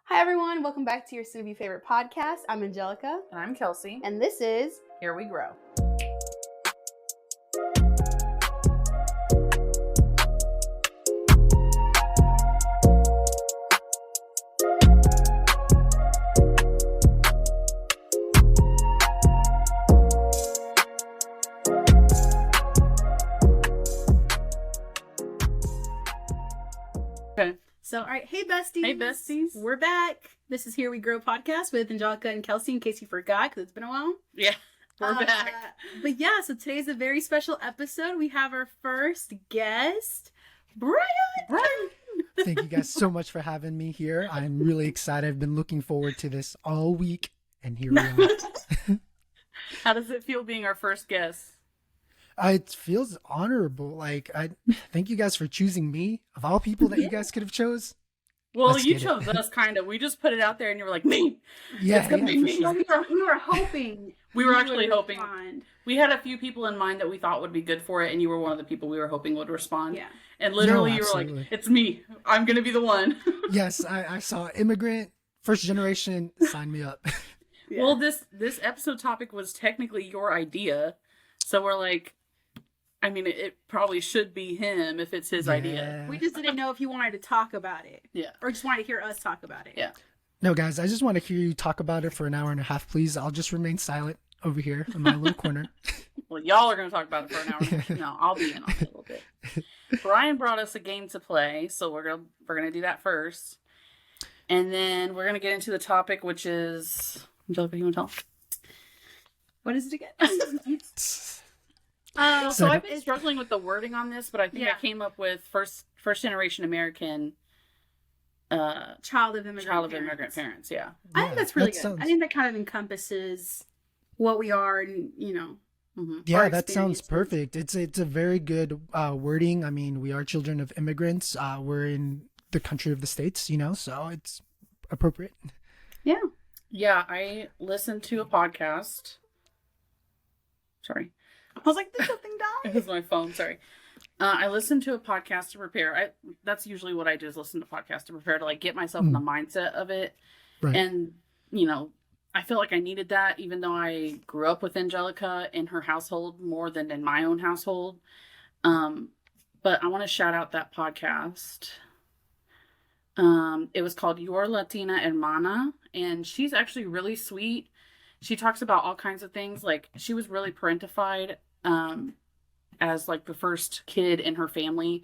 Hi everyone, welcome back to your soon-to-be favorite podcast. I'm Angelica. And I'm Kelsey. And this is Here We Grow. Okay. So, all right. Hey, besties. Hey, besties. We're back. This is Here We Grow podcast with Angelica and Kelsey, in case you forgot, because it's been a while. Yeah, we're back. But yeah, so today's a very special episode. We have our first guest, Brian. Thank you guys so much for having me here. I'm really excited. I've been looking forward to this all week, and here we are. How does it feel being our first guest? It feels honorable. Like, I thank you guys for choosing me of all people that you guys could have chose. Well, Let's you get chose us, kind of. We just put it out there, and you were like, me. Yeah, It's gonna be me. for sure. We were hoping. We were actually you would hoping. respond. We had a few people in mind that we thought would be good for it, and you were one of the people we were hoping would respond. Yeah. And literally, No, you were like, absolutely. it's me. I'm going to be the one. Yes, I saw Immigrant, first generation, sign me up. Yeah. Well, this episode topic was technically your idea. So we're like, I mean, it probably should be him if it's his idea. We just didn't know if you wanted to talk about it. Yeah. Or just wanted to hear us talk about it. Yeah. No, guys, I just want to hear you talk about it for an hour and a half, please. I'll just remain silent over here in my little corner. Well, y'all are going to talk about it for an hour. No, I'll be in on it a little bit. Brian brought us a game to play, so we're gonna do that first, and then we're gonna get into the topic, which is Angelica. You want to tell? What is it again? So I've been struggling with the wording on this, but I think Yeah. I came up with first generation American Child of immigrant parents. Yeah. I think that's really that good. sounds- I think that kind of encompasses what we are and, Mm-hmm. Yeah, our that sounds experiences. perfect. It's a very good wording. I mean, we are children of immigrants. We're in the country of the States, so it's appropriate. Yeah. Yeah, I listened to a podcast. Sorry. I was like, did something It die? was my phone. Sorry. I listened to a podcast to prepare. That's usually what I do, is listen to podcasts to prepare, to like get myself in the mindset of it. Right. And, I feel like I needed that, even though I grew up with Angelica in her household more than in my own household. But I want to shout out that podcast. It was called Your Latina Hermana, and she's actually really sweet. She talks about all kinds of things. Like, she was really parentified as like the first kid in her family,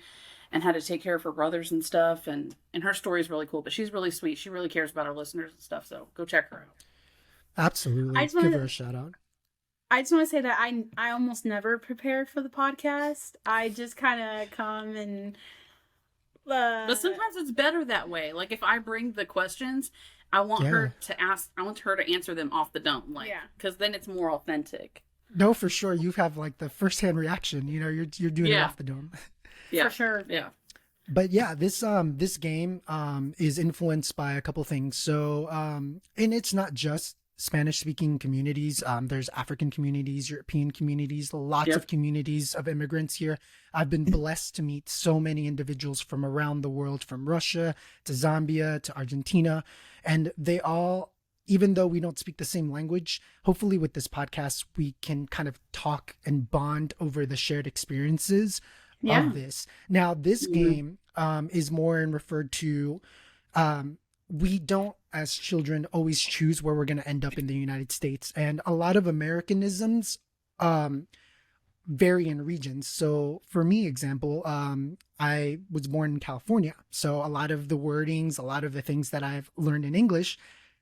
and had to take care of her brothers and stuff. And her story is really cool, but she's really sweet. She really cares about her listeners and stuff. So go check her out. Absolutely. I just wanted Give to- her a shout out. I just want to say that I almost never prepared for the podcast. I just kind of come and... But sometimes it's better that way. Like, if I bring the questions, I want her to answer them off the dome. Like, Yeah. because then it's more authentic. No, for sure. You have like the firsthand reaction. You're doing it Yeah. off the dome. Yeah. For sure. Yeah. But yeah, this game is influenced by a couple things. So and it's not just Spanish speaking communities. There's African communities, European communities, lots of communities of immigrants here. I've been blessed to meet so many individuals from around the world, from Russia to Zambia to Argentina, and they all, even though we don't speak the same language, hopefully with this podcast we can kind of talk and bond over the shared experiences of this. Now, this game is more in referred to we don't, as children, always choose where we're going to end up in the United States. And a lot of Americanisms vary in regions. So for me, example, I was born in California. So a lot of the wordings, a lot of the things that I've learned in English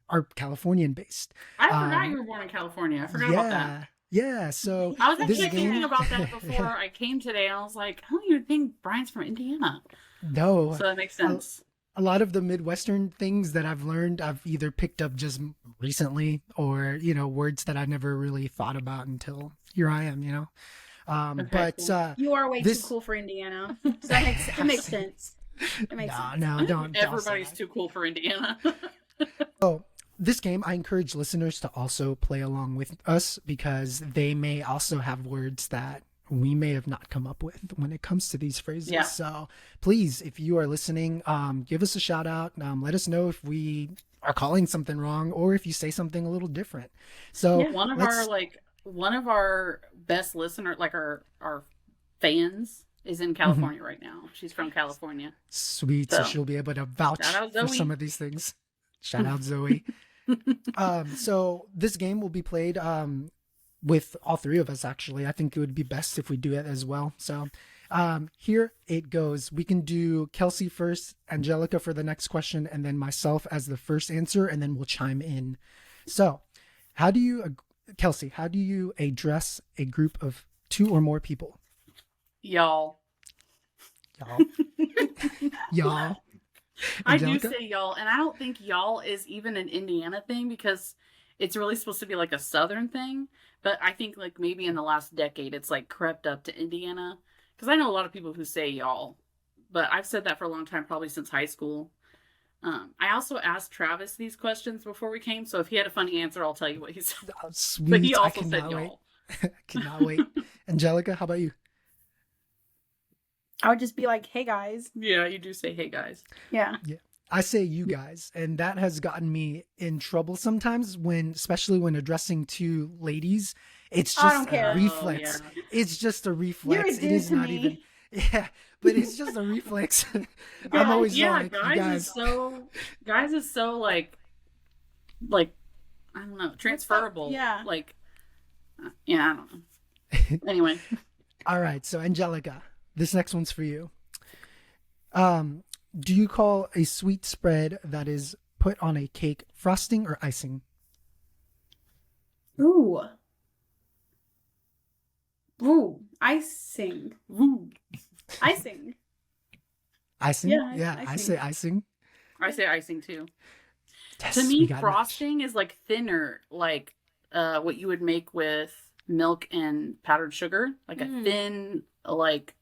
are Californian based. I forgot you were born in California. I forgot about that. Yeah. So I was actually this thinking game, about that before I came today. I was like, I don't even think Brian's from Indiana. no, So that makes sense. a lot of the Midwestern things that I've learned, I've either picked up just recently or, words that I never really thought about until here I am, but, cool. You are way this- too cool for Indiana. So that it makes sense. It makes sense. No, don't say Everybody's that. too cool for Indiana. Oh, this game, I encourage listeners to also play along with us because they may also have words that we may have not come up with when it comes to these phrases. Yeah. So please, if you are listening, give us a shout out. Let us know if we are calling something wrong or if you say something a little different. So Yeah. One of our best listener, like our fans, is in California right now. She's from California. Sweet. So she'll be able to vouch Shout out for Zoe. some of these things. Shout out Zoe. So this game will be played with all three of us, actually. I think it would be best if we do it as well. So here it goes. We can do Kelsey first, Angelica for the next question, and then myself as the first answer, and then we'll chime in. So Kelsey, how do you address a group of 2 or more people? Y'all. Y'all. I do Angelica? say y'all, and I don't think y'all is even an Indiana thing because it's really supposed to be like a Southern thing. But I think like maybe in the last decade, it's like crept up to Indiana. Because I know a lot of people who say y'all, but I've said that for a long time, probably since high school. I also asked Travis these questions before we came, so if he had a funny answer, I'll tell you what he said. Oh, sweet. But he I also said cannot wait. y'all. Cannot wait. Angelica, how about you? I would just be like, hey guys. Yeah, you do say, hey guys. Yeah. I say you guys, and that has gotten me in trouble sometimes especially when addressing 2 ladies. It's I just don't care. a reflex. Oh, yeah. It's just a reflex. You're a dude It is to not me. even. Yeah, but it's just a reflex. I'm Yeah, always like, guys, you guys. is so like I don't know, transferable. Yeah. Like, yeah, I don't know. Anyway, All right, so Angelica, this next one's for you. Do you call a sweet spread that is put on a cake frosting or icing? Ooh. Icing. woo. Icing. Icing? Yeah, I icing. say icing. I say icing too. Yes, To we me, got it. frosting is like thinner, like what you would make with milk and powdered sugar, like a thin, like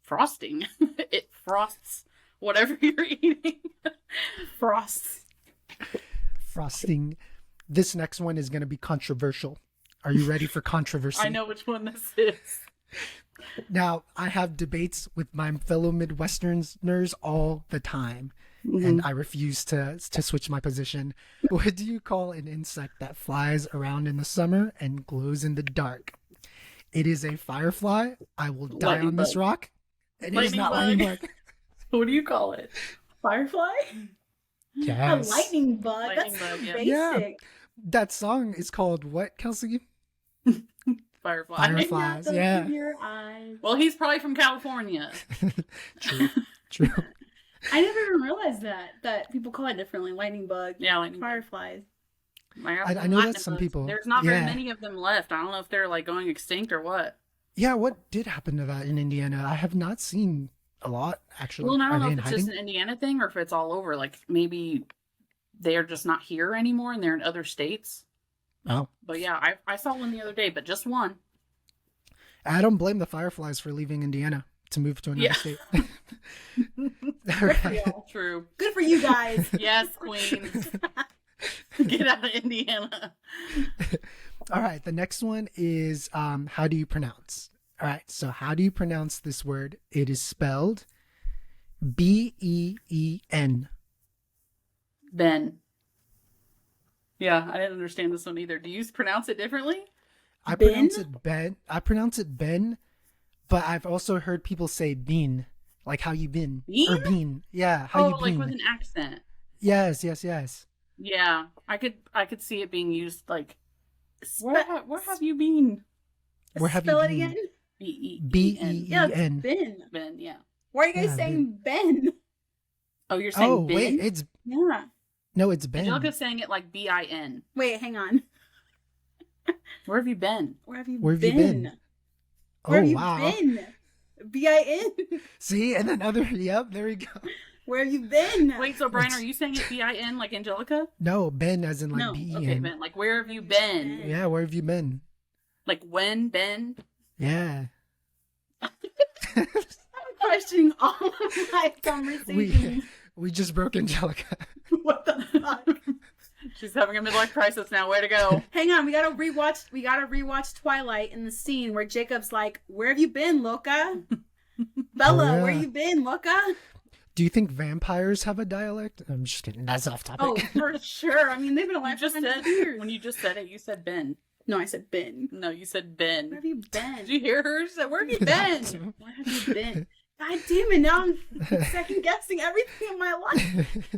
frosting. It frosts whatever you're eating. Frost. Frosting. This next one is going to be controversial. Are you ready for controversy? I know which one this is. Now, I have debates with my fellow Midwesterners all the time, and I refuse to switch my position. What do you call an insect that flies around in the summer and glows in the dark? It is a firefly. I will die Lightning on this bug. rock. It is Lightning not bug. lightning bug. What do you call it? Firefly? Yes. A lightning bug. Lightning That's bug, so yeah. basic. Yeah. That song is called what, Kelsey? Firefly. Fireflies. Those Yeah. of your eyes. Well, he's probably from California. True. True. I never even realized that people call it differently. Lightning bug. Yeah, lightning bug. Fireflies. I know that some people. There's not very Yeah. many of them left. I don't know if they're like going extinct or what. Yeah, what did happen to that in Indiana? I have not seen a lot, actually. Well, and I Are don't know they if in it's hiding? just an Indiana thing or if it's all over. Like maybe they're just not here anymore and they're in other states. Oh. But yeah, I saw one the other day, but just one. I don't blame the Fireflies for leaving Indiana to move to another Yeah. state. All For right. y'all. True. Good for you guys. Yes, queens. Get out of Indiana. All right. The next one is how do you pronounce? All right. So how do you pronounce this word? It is spelled B-E-E-N. Ben. Yeah, I didn't understand this one either. Do you pronounce it differently? I Ben? pronounce it Ben. I pronounce it Ben, but I've also heard people say bean, like how you been. Or Bean? bean. Yeah, how you like been. with an accent. Yes, yes, yes. Yeah, I could see it being used like where have you been? Where have you Spell it been? again. B-E-E-N. Yeah, it's Ben. Ben. Ben, yeah. Why are you guys Yeah, saying Ben? Oh, you're saying Oh, Ben? wait, it's Yeah. it's Ben. Angelica's saying it like B-I-N. Wait, hang on. Where have you been? Where have you Where have been? you been? Where Oh, have you wow. been? B-I-N. See, and another, yep, there we go. Where have you been? Wait, so Brian, It's- are you saying it B-I-N like Angelica? No, Ben as in like No, B-E-N. Okay, Ben. Like, where have you been? Yeah, where have you been? Like, when, Ben? Yeah. I'm questioning all of my conversations. We just broke Angelica. What the fuck? She's having a midlife crisis now. Way to go. Hang on, we gotta rewatch Twilight in the scene where Jacob's like, "Where have you been, Loca? Bella, where you been, Loca?" Do you think vampires have a dialect? I'm just kidding. That's off topic. Oh, for sure. I mean, they've been alive for years. When you just said it, you said Ben. No, I said Ben. No, you said Ben. Where have you been? Did you hear her? She said, "Where have you been?" Where have you been? God damn it! Now I'm second guessing everything in my life.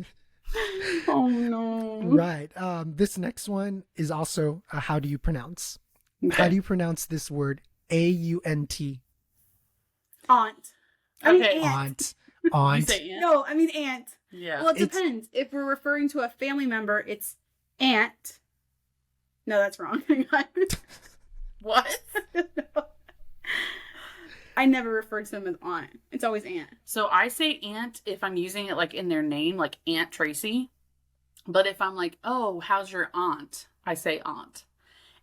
Oh no! Right. This next one is also how do you pronounce? Okay. How do you pronounce this word? AUNT. Aunt. I mean, Okay. aunt. Aunt. You say aunt? No, I mean aunt. Yeah. Well, it depends. If we're referring to a family member, it's aunt. No, that's wrong. Hang on. What? No. I never refer to them as aunt. It's always aunt. So I say aunt if I'm using it like in their name, like Aunt Tracy. But if I'm like, "Oh, how's your aunt?" I say aunt.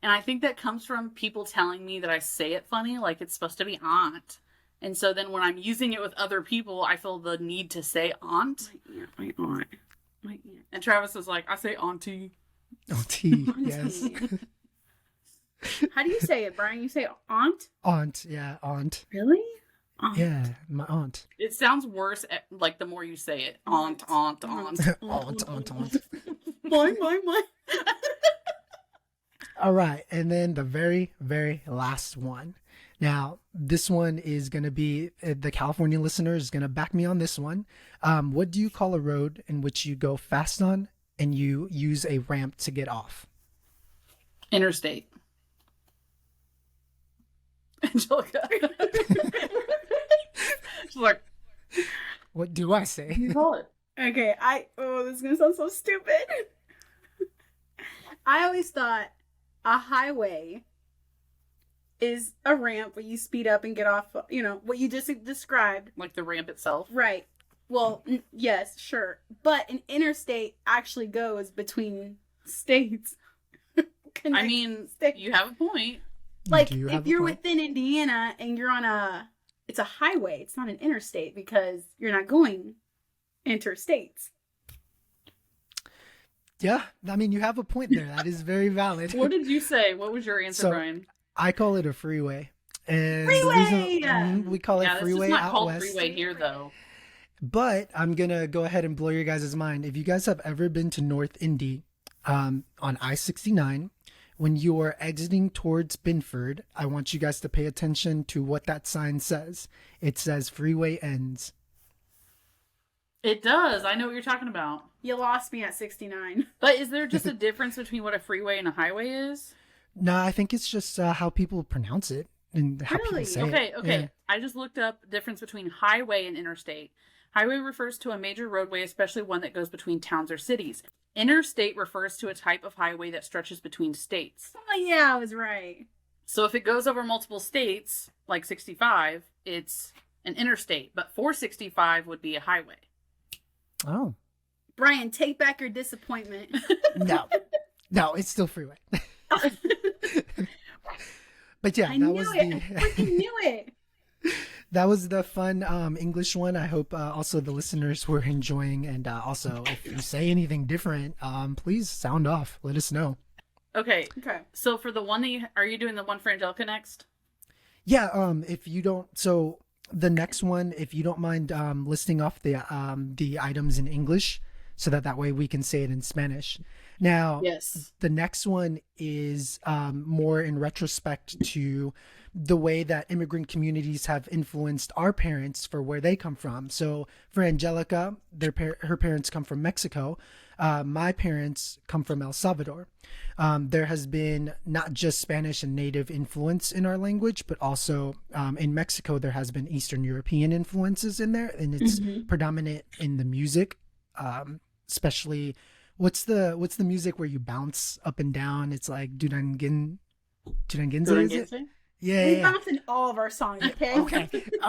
And I think that comes from people telling me that I say it funny, like it's supposed to be aunt. And so then when I'm using it with other people, I feel the need to say aunt. My aunt. And Travis is like, "I say auntie." Auntie. Yes. How do you say it, Brian? You say aunt? Aunt. Yeah. Aunt. Really? Aunt. Yeah. My aunt. It sounds worse, like the more you say it. Aunt, aunt, aunt. Aunt. Aunt. Mine. All right. And then the very, very last one. Now, this one is going to be, the California listener is going to back me on this one. What do you call a road in which you go fast on and you use a ramp to get off? Interstate. Angelica. She's like, What do I say? you call it. Okay, this is gonna sound so stupid. I always thought a highway is a ramp where you speed up and get off, what you just described. Like the ramp itself. Right. Well, yes, sure. But an interstate actually goes between states. I mean, states. you have a point. Like, You if you're within Indiana and you're on it's a highway, it's not an interstate because you're not going interstates. Yeah, I mean, you have a point there. That is very valid. What did you say? What was your answer, So, Brian? I call it a freeway. And Freeway! We call it Yeah, this is freeway not out called west. freeway here, though. But I'm going to go ahead and blow your guys' mind. If you guys have ever been to North Indy on I-69, when you are exiting towards Binford, I want you guys to pay attention to what that sign says. It says freeway ends. It does. I know what you're talking about. You lost me at 69. But is there just a difference between what a freeway and a highway is? No, I think it's just how people pronounce it and how Really? people say it. Okay. Yeah. I just looked up the difference between highway and interstate. Highway refers to a major roadway, especially one that goes between towns or cities. Interstate refers to a type of highway that stretches between states. Oh, yeah, I was right. So if it goes over multiple states, like 65, it's an interstate, but 465 would be a highway. Oh. Brian, take back your disappointment. No, it's still freeway. But yeah, I freaking knew it. That was the fun English one. I hope also the listeners were enjoying. And also, if you say anything different, please sound off. Let us know. Okay. Okay. So for the one that are you doing the one for Angelica next? Yeah. If you don't, so the next one, if you don't mind listing off the items in English, so that way we can say it in Spanish. Now, Yes. the next one is more in retrospect to the way that immigrant communities have influenced our parents for where they come from. So for Angelica, her parents come from Mexico. My parents come from El Salvador. There has been not just Spanish and native influence in our language, but also in Mexico, there has been Eastern European influences in there, and it's predominant in the music, especially what's the music where you bounce up and down? It's like Duranguense, is it? Yeah, We yeah. bounce in all of our songs, okay?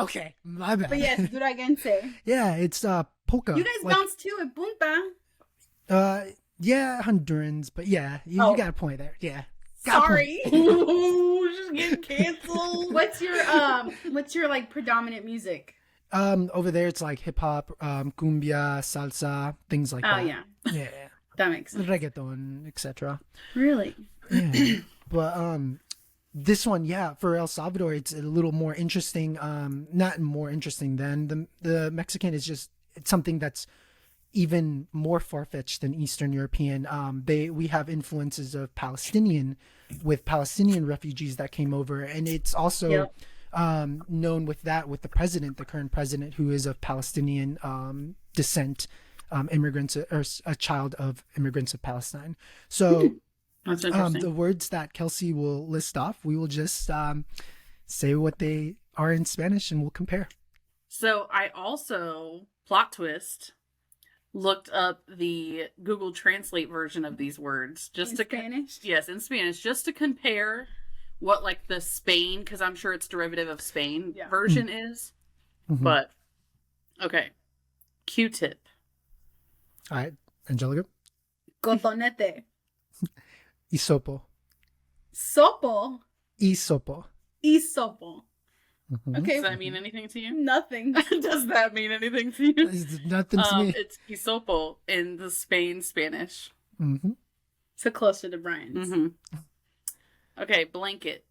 Okay, my bad. But yes, Duragense. Yeah, it's polka. You guys bounce too at Punta. Yeah, Hondurans, but yeah, you got a point there. Yeah. Got a Sorry. Ooh, she's getting canceled. What's your like predominant music? Over there it's like hip hop, cumbia, salsa, things like that. Oh yeah. Yeah. That makes sense. reggaeton, etc. Really? Yeah. But this one, yeah, for El Salvador, it's a little more interesting. Not more interesting than the Mexican. It's just it's something that's even more far-fetched than Eastern European. We have influences of Palestinian with Palestinian refugees that came over, and it's also Yep. known with the president, the current president, who is of Palestinian descent, immigrants or a child of immigrants of Palestine. So That's interesting. the words that Kelsey will list off, we will just say what they are in Spanish, and we'll compare. So I also, plot twist, looked up the Google Translate version of these words just In to Spanish? Yes, in Spanish, just to compare what like the Spain, because I'm sure it's derivative of Spain Yeah. version is. Mhm. But okay, Q-tip. All right, Angelica. Cotonete. Isopo. Sopo. Isopo. Isopo. Mhm. Okay. Does that mean anything to you? Nothing. Does that mean anything to you? It's nothing to me. It's isopo in the Spain Spanish. Mm-hmm. So closer to Brian's. Mm-hmm. Okay, blanket.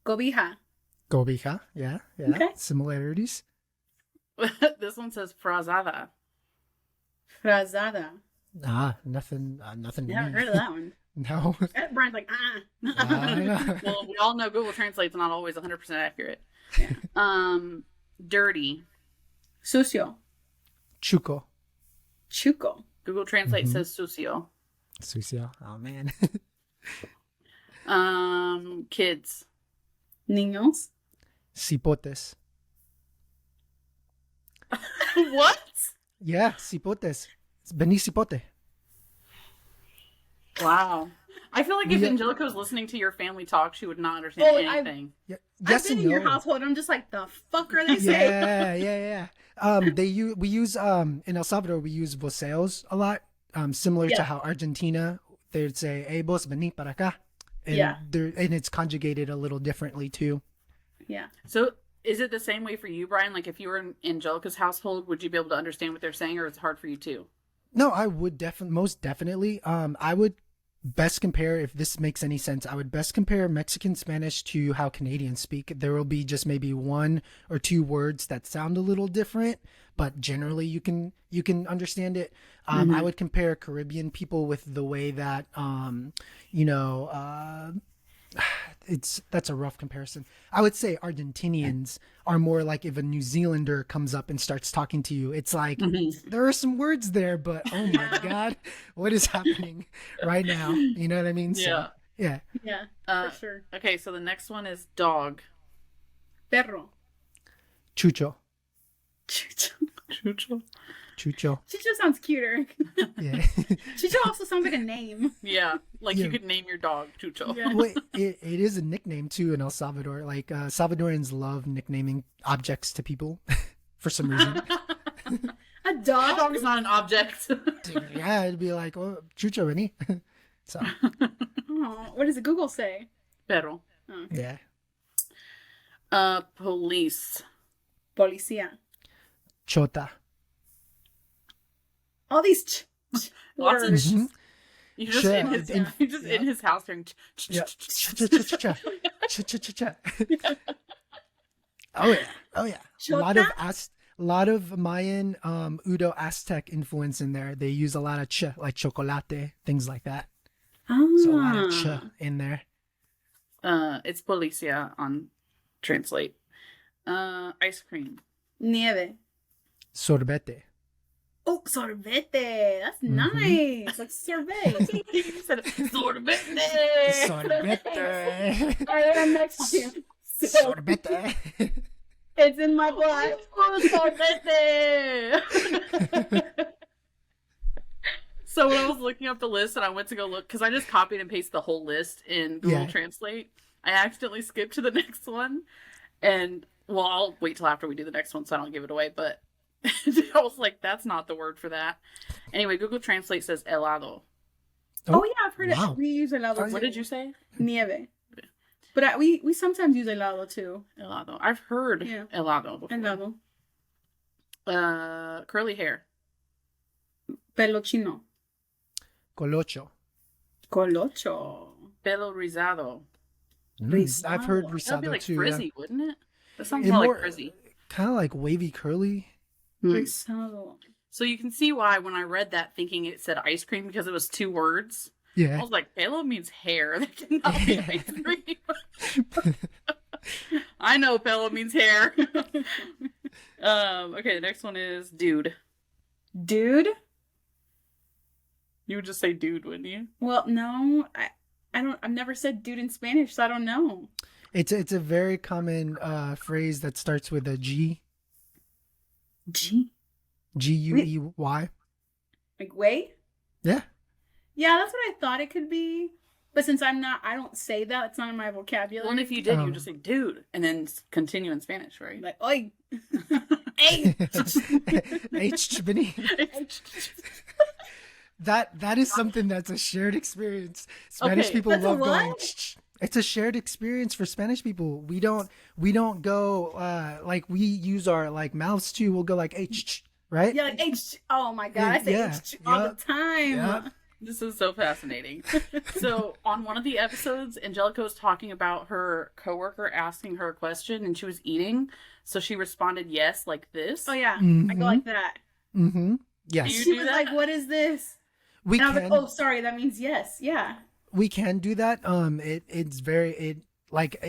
Cobija. Cobija. Yeah. Okay. Similarities. This one says frazada. Frazada. Nothing to Never me. heard of that one. No. Brian's like, Well, we all know Google Translate's not always 100% accurate. Dirty. Sucio. Chuco. Chuco. Google Translate Mhm. says sucio. Sucio. Oh man. Kids. Niños. Cipotes. What? Yeah, cipotes. It's Beni cipote. Wow. I feel like if Yeah. Angelica was listening to your family talk, she would not understand Oh, anything. Yeah. I've Yes been and in your no. household. I'm just like, the fuck are they saying? Yeah. We use in El Salvador we use voceos a lot. Similar Yeah. to how Argentina they'd say, "Hey, vos vení para acá," and Yeah. and it's conjugated a little differently too. Yeah. So is it the same way for you, Brian? Like if you were in Angelica's household, would you be able to understand what they're saying, or it's hard for you too? No, I would most definitely. I would best compare, if this makes any sense, I would best compare Mexican Spanish to how Canadians speak. There will be just maybe one or two words that sound a little different, but generally you can understand it. I would compare Caribbean people with the way that that's a rough comparison. I would say Argentinians are more like if a New Zealander comes up and starts talking to you, it's like there are some words there, but oh my god, what is happening right now? You know what I mean? So, yeah. Yeah. Uh, For sure. Okay, so the next one is dog. Perro. Chucho. Chucho. Chucho. Chucho. Chucho sounds cuter. Yeah. Chucho also sounds like a name. Yeah, like Yeah. you could name your dog Chucho. Yeah. Well, it is a nickname too in El Salvador. Like Salvadorians love nicknaming objects to people for some reason. A A dog? dog is not an object. Yeah, it'd be like, oh, Chucho, any. So, Oh, what does Google say? Perro. Oh. yeah. Police. Policía. Chota. All these Lots of words. Mhm. You just Sure. in his In- you just yeah. in his house hearing Yeah. Cha-cha-cha-cha. Cha-cha-cha-cha. Oh yeah. Oh yeah. A lot of Mayan, Udo Aztec influence in there. They use a lot of ch, like chocolate, things like that. So a lot of ch in there. It's policia on translate. Ice cream. Nieve. Sorbete. Oh, sorbete. That's Mhm. nice. Like sorbet. You said sorbet. Sorbete. All right, I'm next to you. Sorbete. It's in my blood. Oh, sorbete. So when I was looking up the list and I went to go look, because I just copied and pasted the whole list in Google Yeah. Translate, I accidentally skipped to the next one. And, well, I'll wait till after we do the next one so I don't give it away, but I was like, that's not the word for that. Anyway, Google Translate says helado. Oh, yeah, I've heard wow. it. We use helado. What too. did you say? Nieve. But we sometimes use helado too. Helado. I've heard Yeah. helado before. Helado. Curly hair. Pelo chino. Colocho. Colocho. Pelo rizado. I've heard That'd be rizado like too. frizzy, wouldn't it? That sounds Yeah. more like frizzy. Kind of like wavy curly. Rizado. So you can see why when I read that thinking it said ice cream because it was 2 words. I Yeah. was like, pelo means hair. That cannot be ice cream. I know pelo means hair. Okay, the next one is dude. Dude? You would just say dude, wouldn't you? Well, no. I've never said dude in Spanish, so I don't know. It's a very common phrase that starts with a G. G? Guey. Like, way? Yeah. Yeah, that's what I thought it could be. But since I don't say that, it's not in my vocabulary. Well, and if you did, you would just say dude and then continue in Spanish, right? Like, oi. Hey. H. Benny. That is something that's a shared experience. Spanish Okay, people that's a love going. what? It's a shared experience for Spanish people. We don't go like we use our like mouths too. We'll go like H, right? Yeah, like H. Oh my god, I say Yeah, H all the time. yeah. This is so fascinating. So on one of the episodes, Angelica was talking about her coworker asking her a question and she was eating. So she responded yes like this. Oh yeah, I Mhm. go like that. Mm-hmm. Yes. You She do was that? like, "What is this?" We And I was can like, "Oh, sorry, that means yes." Yeah. we can do that. It's very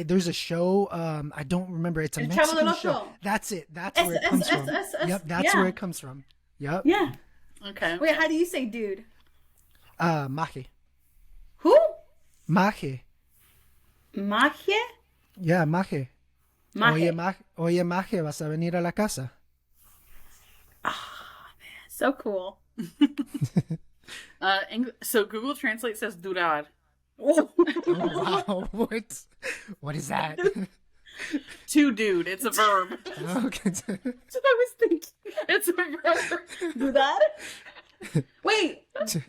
there's a show. I don't remember. It's a El Chavo del Mexican show. Ocho. That's it. That's where it comes from. Yep. That's yeah. where it comes from. Yep. Yeah. Okay. Wait, how do you say dude? Maje. Who? Maje. Maje? Yeah, Maje. Maje. Oye, Maje, vas a venir a la casa. So cool. So Google Translate says durar. Oh. Oh, wow. What is that? To dude. It's a verb. Okay. That's what I was thinking. It's a verb. Dudar? Wait,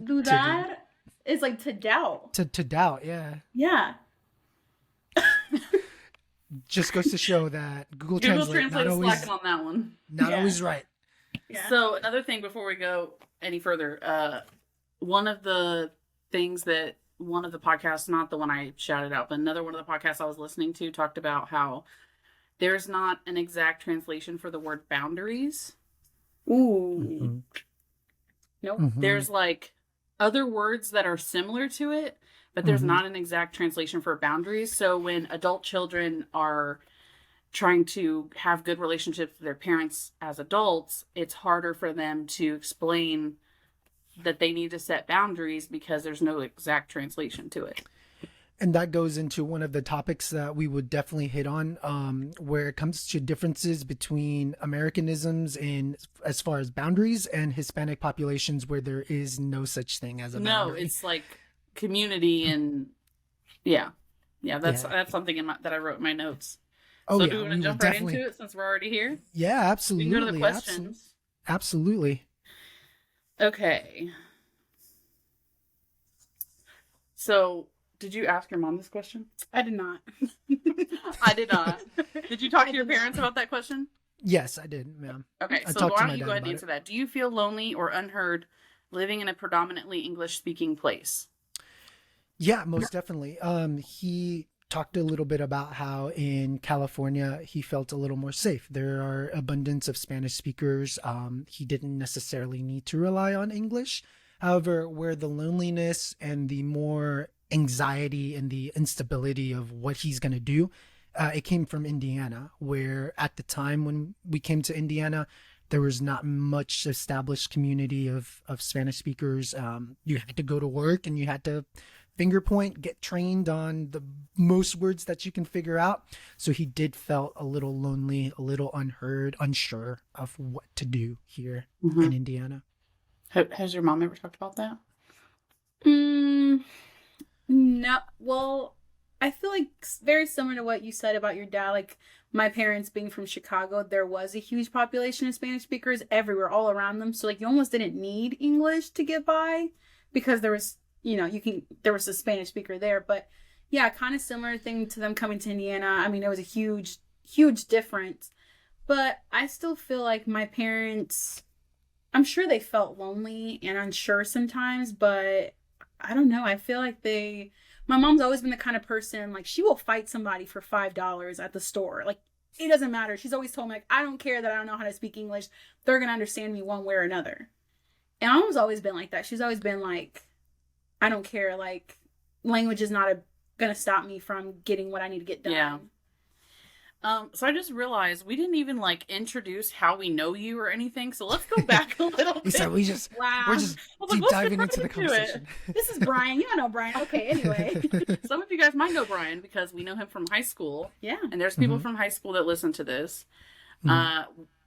dudar is like to doubt. To doubt, yeah. Yeah. Just goes to show that Google Google Translate Translate not is always slacking on that one. not Yeah. always right. Yeah. So another thing before we go any further, one of the things that one of the podcasts, not the one I shouted out, but another one of the podcasts I was listening to talked about how there's not an exact translation for the word boundaries. Ooh. Mhm. Nope. Mhm. There's like other words that are similar to it, but there's Mhm. not an exact translation for boundaries. So when adult children are trying to have good relationships with their parents as adults, it's harder for them to explain that they need to set boundaries because there's no exact translation to it. And that goes into one of the topics that we would definitely hit on, where it comes to differences between Americanisms in as far as boundaries and Hispanic populations where there is no such thing as a No, boundary. it's like community and yeah. That's Yeah. that's something that I wrote in my notes. Oh So yeah, do you want we to will jump right definitely. into it since we're already here? Yeah, We absolutely. can go to the questions. Absolutely. Okay. So, did you ask your mom this question? I did not. I did not. Did you talk I to your did not. parents about that question? Yes, I did, ma'am. Okay, I so talked to why my don't you dad go ahead and about answer that? Do you feel lonely or unheard living in a predominantly English-speaking place? Yeah, most definitely. He talked a little bit about how in California he felt a little more safe. There are abundance of Spanish speakers. He didn't necessarily need to rely on English. However, where the loneliness and the more anxiety and the instability of what he's going to do, it came from Indiana, where at the time when we came to Indiana, there was not much established community of Spanish speakers. You had to go to work and you had to finger point, get trained on the most words that you can figure out. So he did felt a little lonely, a little unheard, unsure of what to do here in Indiana. Has your mom ever talked about that? No. Well, I feel like very similar to what you said about your dad. Like my parents being from Chicago, there was a huge population of Spanish speakers everywhere, all around them. So like you almost didn't need English to get by because there was, there was a Spanish speaker there. But yeah, kind of similar thing to them coming to Indiana. I mean, it was a huge, huge difference. But I still feel like my parents, I'm sure they felt lonely and unsure sometimes, but I don't know. I feel like my mom's always been the kind of person, like, she will fight somebody for $5 at the store. Like, it doesn't matter. She's always told me, like, I don't care that I don't know how to speak English. They're going to understand me one way or another. And my mom's always been like that. She's always been like, I don't care. Like, language is not going to stop me from getting what I need to get done. Yeah. So I just realized we didn't even like introduce how we know you or anything. So let's go back a little bit. So we're just deep diving into the conversation. This is Brian. You don't know Brian. Okay, anyway. Some of you guys might know Brian because we know him from high school. Yeah. And there's people from high school that listen to this.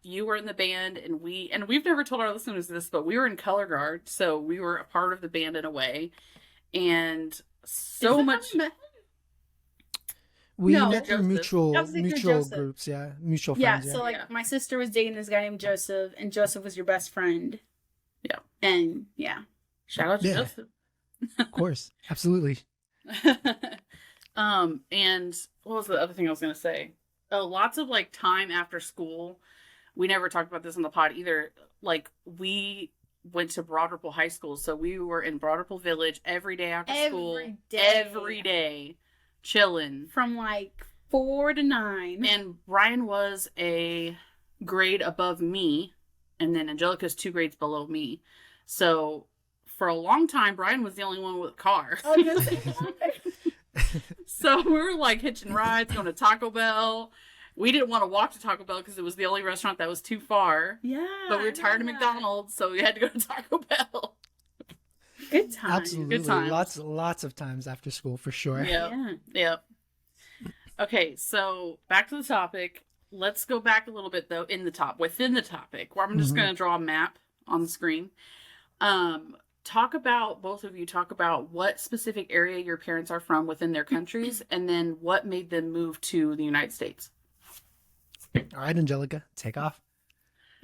You were in the band, and we've never told our listeners this, but we were in color guard, so we were a part of the band in a way. And so much. We No. met through Joseph. mutual I was thinking mutual Joseph. groups, mutual Yeah, friends. so like Yeah. my sister was dating this guy named Joseph, and Joseph was your best friend. Yeah. And yeah. Shout out to Yeah. Joseph. Of course, absolutely. And what was the other thing I was gonna say? Oh, lots of like time after school. We never talked about this on the pod either. Like we went to Broad Ripple High School, so we were in Broad Ripple Village every day after school. Every day. Chilling. From like 4 to 9. And Brian was a grade above me, and then Angelica's 2 grades below me. So for a long time, Brian was the only one with a car. I was gonna say, So we were like hitching rides, going to Taco Bell. We didn't want to walk to Taco Bell because it was the only restaurant that was too far. yeah. But we were tired of yeah. McDonald's, so we had to go to Taco Bell. Good time. Absolutely, Good times. lots of times after school for sure. Yep. Yeah. Yep. Okay, so back to the topic. Let's go back a little bit though within the topic, where I'm just going to draw a map on the screen. Both of you talk about what specific area your parents are from within their countries, and then what made them move to the United States. All right, Angelica, take off.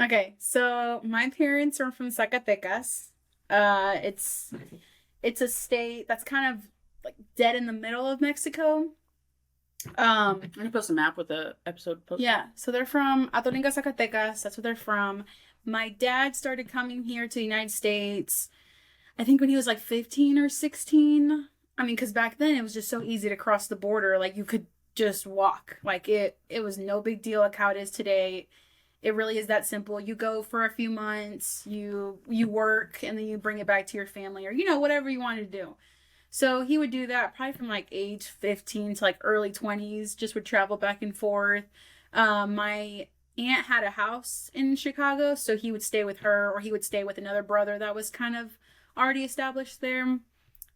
Okay, so my parents are from Zacatecas. It's a state that's kind of like dead in the middle of Mexico. I'm gonna post a map with the episode post. Yeah, so they're from Atolinga, Zacatecas. That's where they're from. My dad started coming here to the United States, I think when he was like 15 or 16. I mean, because back then it was just so easy to cross the border. Like, you could just walk. Like, it was no big deal like how it is today. It really is that simple. You go for a few months, you work, and then you bring it back to your family, or, whatever you want to do. So he would do that probably from like age 15 to like early 20s, just would travel back and forth. My aunt had a house in Chicago, so he would stay with her, or he would stay with another brother that was kind of already established there.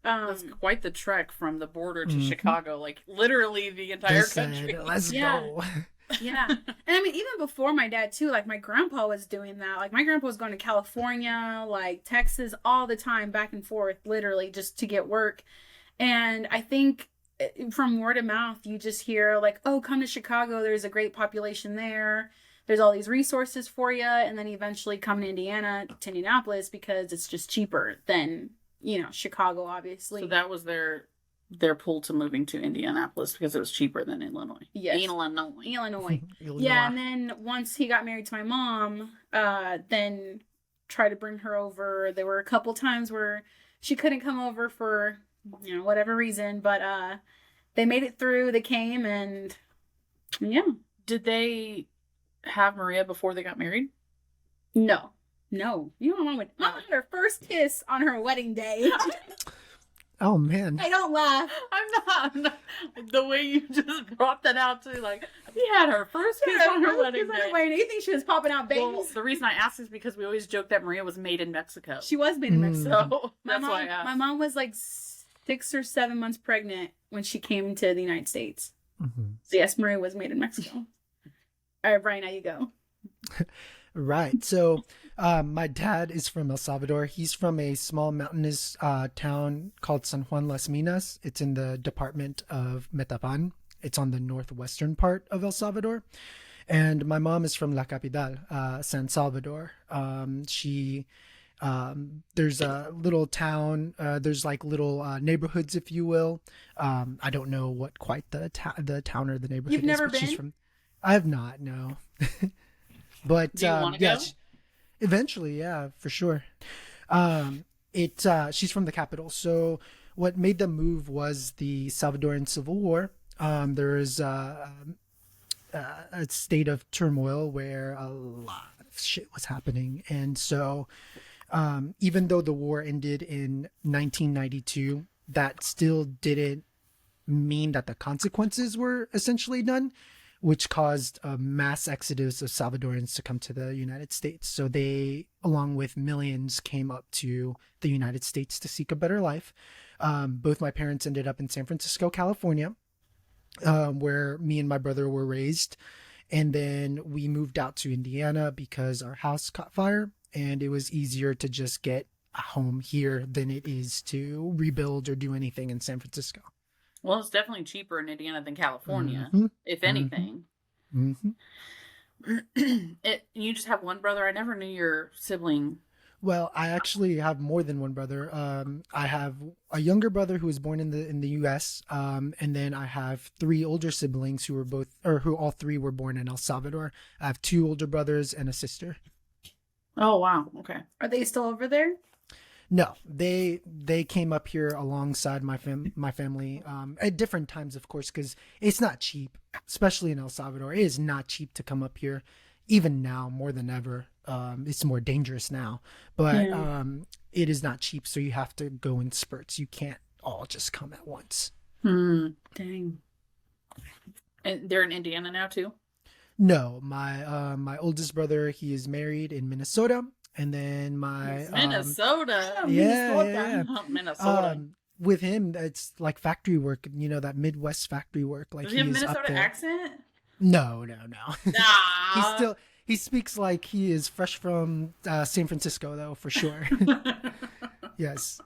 That's quite the trek from the border to Chicago, like literally the entire country. Let's go. Yeah. And I mean, even before my dad too, like my grandpa was doing that. Like my grandpa was going to California, like Texas all the time, back and forth, literally just to get work. And I think from word of mouth, you just hear like, oh, come to Chicago. There's a great population there. There's all these resources for you. And then eventually come to Indianapolis, because it's just cheaper than, Chicago, obviously. So that was their pull to moving to Indianapolis, because it was cheaper than Illinois. Yes. Illinois. Yeah, and then once he got married to my mom, then tried to bring her over. There were a couple times where she couldn't come over for, whatever reason, but they made it through. They came, and yeah. Did they have Maria before they got married? No. Mom had her first kiss on her wedding day. Oh man. I don't laugh. I'm not. The way you just brought that out to, like, we had her first kiss on her wedding day. You think she was popping out babies? Well, the reason I asked is because we always joke that Maria was made in Mexico. She was made in Mexico. So that's why I asked. My mom was like 6 or 7 months pregnant when she came to the United States. So yes, Maria was made in Mexico. All right, Brian, now you go. Right. So my dad is from El Salvador. He's from a small mountainous town called San Juan Las Minas. It's in the department of Metapan. It's on the northwestern part of El Salvador. And my mom is from La Capital, San Salvador. There's a little town. There's like little neighborhoods, if you will. I don't know what quite the town or the neighborhood You've is. never But she's been? from. I have not. No. But Do you want to yeah, go? eventually, yeah, for sure. She's from the capital. So what made them move was the Salvadoran Civil War. There is a state of turmoil where a lot of shit was happening, and so even though the war ended in 1992, that still didn't mean that the consequences were essentially done, which caused a mass exodus of Salvadorans to come to the United States. So they, along with millions, came up to the United States to seek a better life. Both my parents ended up in San Francisco, California, where me and my brother were raised. And then we moved out to Indiana because our house caught fire, and it was easier to just get a home here than it is to rebuild or do anything in San Francisco. Well, it's definitely cheaper in Indiana than California, Mhm. if anything. Mm-hmm. You just have one brother? I never knew your sibling. Well, I actually have more than one brother. I have a younger brother who was born in the U.S., and then I have three older siblings who all three were born in El Salvador. I have two older brothers and a sister. Oh, wow. Okay. Are they still over there? No, they came up here alongside my family at different times, of course, because it's not cheap, especially in El Salvador. It is not cheap to come up here, even now more than ever. It's more dangerous now, but it is not cheap, so you have to go in spurts. You can't all just come at once. Dang. And they're in Indiana now too? No, my oldest brother, he is married in Minnesota. And then my Minnesota. Yeah. Minnesota. With him, it's like factory work, that Midwest factory work. Like Does he have is up Minnesota there. accent? No. Nah. He speaks like he is fresh from San Francisco, though, for sure. Yes.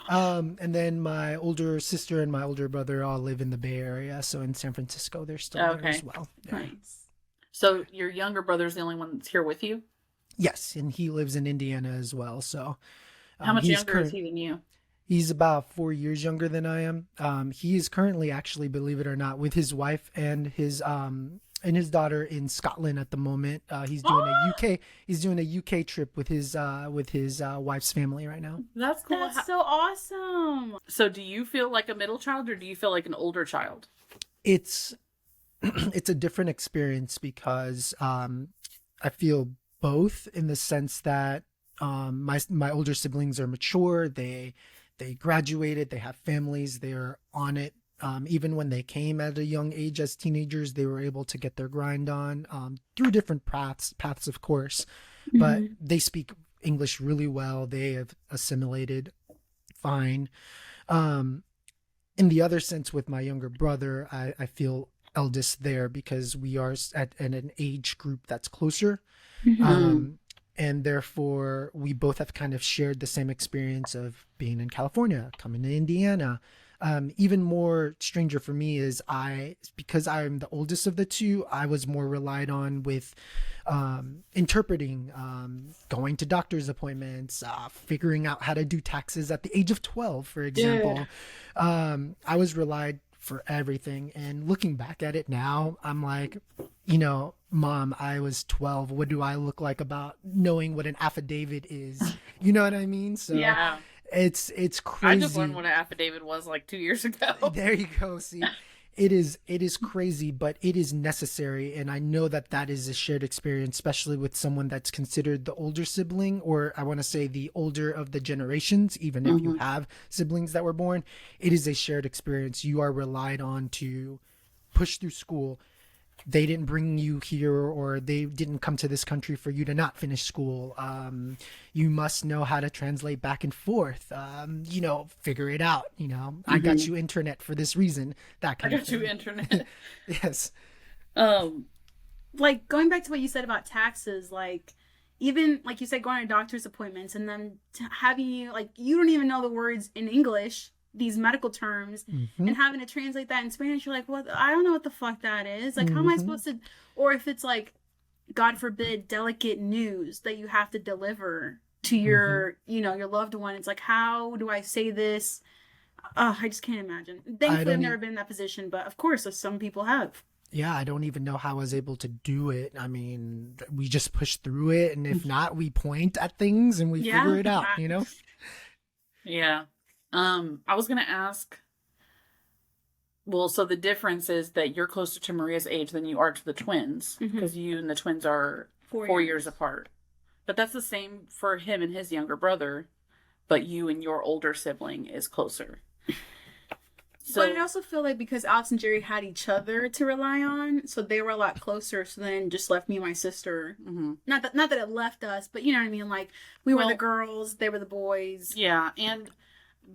And then my older sister and my older brother all live in the Bay Area, so in San Francisco they're still there as well. Yeah. Nice. So your younger brother's the only one that's here with you? Yes, and he lives in Indiana as well. So how much younger is he than you? He's about 4 years younger than I am. He is currently, actually, believe it or not, with his wife and his daughter in Scotland at the moment. He's doing a UK trip with his wife's family right now. That's cool. That's so awesome. So do you feel like a middle child, or do you feel like an older child? It's a different experience because I feel both, in the sense that my older siblings are mature. They graduated, they have families, they're on it. Even when they came at a young age as teenagers, they were able to get their grind on through different paths, of course. But they speak English really well. They have assimilated fine. In the other sense, with my younger brother, I feel eldest there because we are at an age group that's closer. And therefore we both have kind of shared the same experience of being in California, coming to Indiana. Even more stranger for me is because I'm the oldest of the two, I was more relied on with interpreting, going to doctor's appointments, figuring out how to do taxes at the age of 12, for example. I was relied for everything. And looking back at it now, I'm like, Mom, I was 12. What do I look like about knowing what an affidavit is? You know what I mean? So yeah, it's crazy. I just learned what an affidavit was like 2 years ago. There you go. See, it is crazy, but it is necessary. And I know that is a shared experience, especially with someone that's considered the older sibling, or I want to say the older of the generations, even if you have siblings that were born. It is a shared experience. You are relied on to push through school. They didn't bring you here, or they didn't come to this country for you to not finish school. You must know how to translate back and forth. Figure it out. I got you internet for this reason. That kind of thing. I got you internet. Yes. Like going back to what you said about taxes, like even like you said, going to doctor's appointments and then having you don't even know the words in English, these medical terms, and having to translate that in Spanish. You're like, what? I don't know what the fuck that is. Like, how am I supposed to? Or if it's like, God forbid, delicate news that you have to deliver to your, your loved one. It's like, how do I say this? I just can't imagine. Thankfully, I've never been in that position, but of course, some people have. Yeah, I don't even know how I was able to do it. I mean, we just push through it, and if not, we point at things and we figure it out. Yeah. I was gonna ask. Well, so the difference is that you're closer to Maria's age than you are to the twins, because you and the twins are 4 years apart. But that's the same for him and his younger brother. But you and your older sibling is closer. So, But I also feel like because Alex and Jerry had each other to rely on, so they were a lot closer. So then it just left me and my sister. Not that it left us, but you know what I mean. Like we were the girls, they were the boys. Yeah, and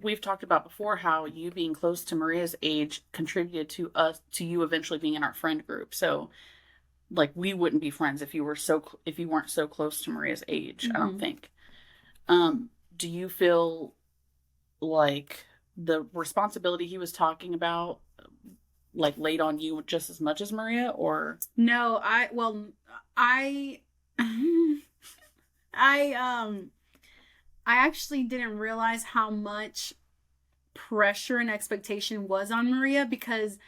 we've talked about before how you being close to Maria's age contributed to you eventually being in our friend group. So, like, we wouldn't be friends if you weren't so close to Maria's age. I don't think. Do you feel like the responsibility he was talking about like laid on you just as much as Maria, or no? I actually didn't realize how much pressure and expectation was on Maria because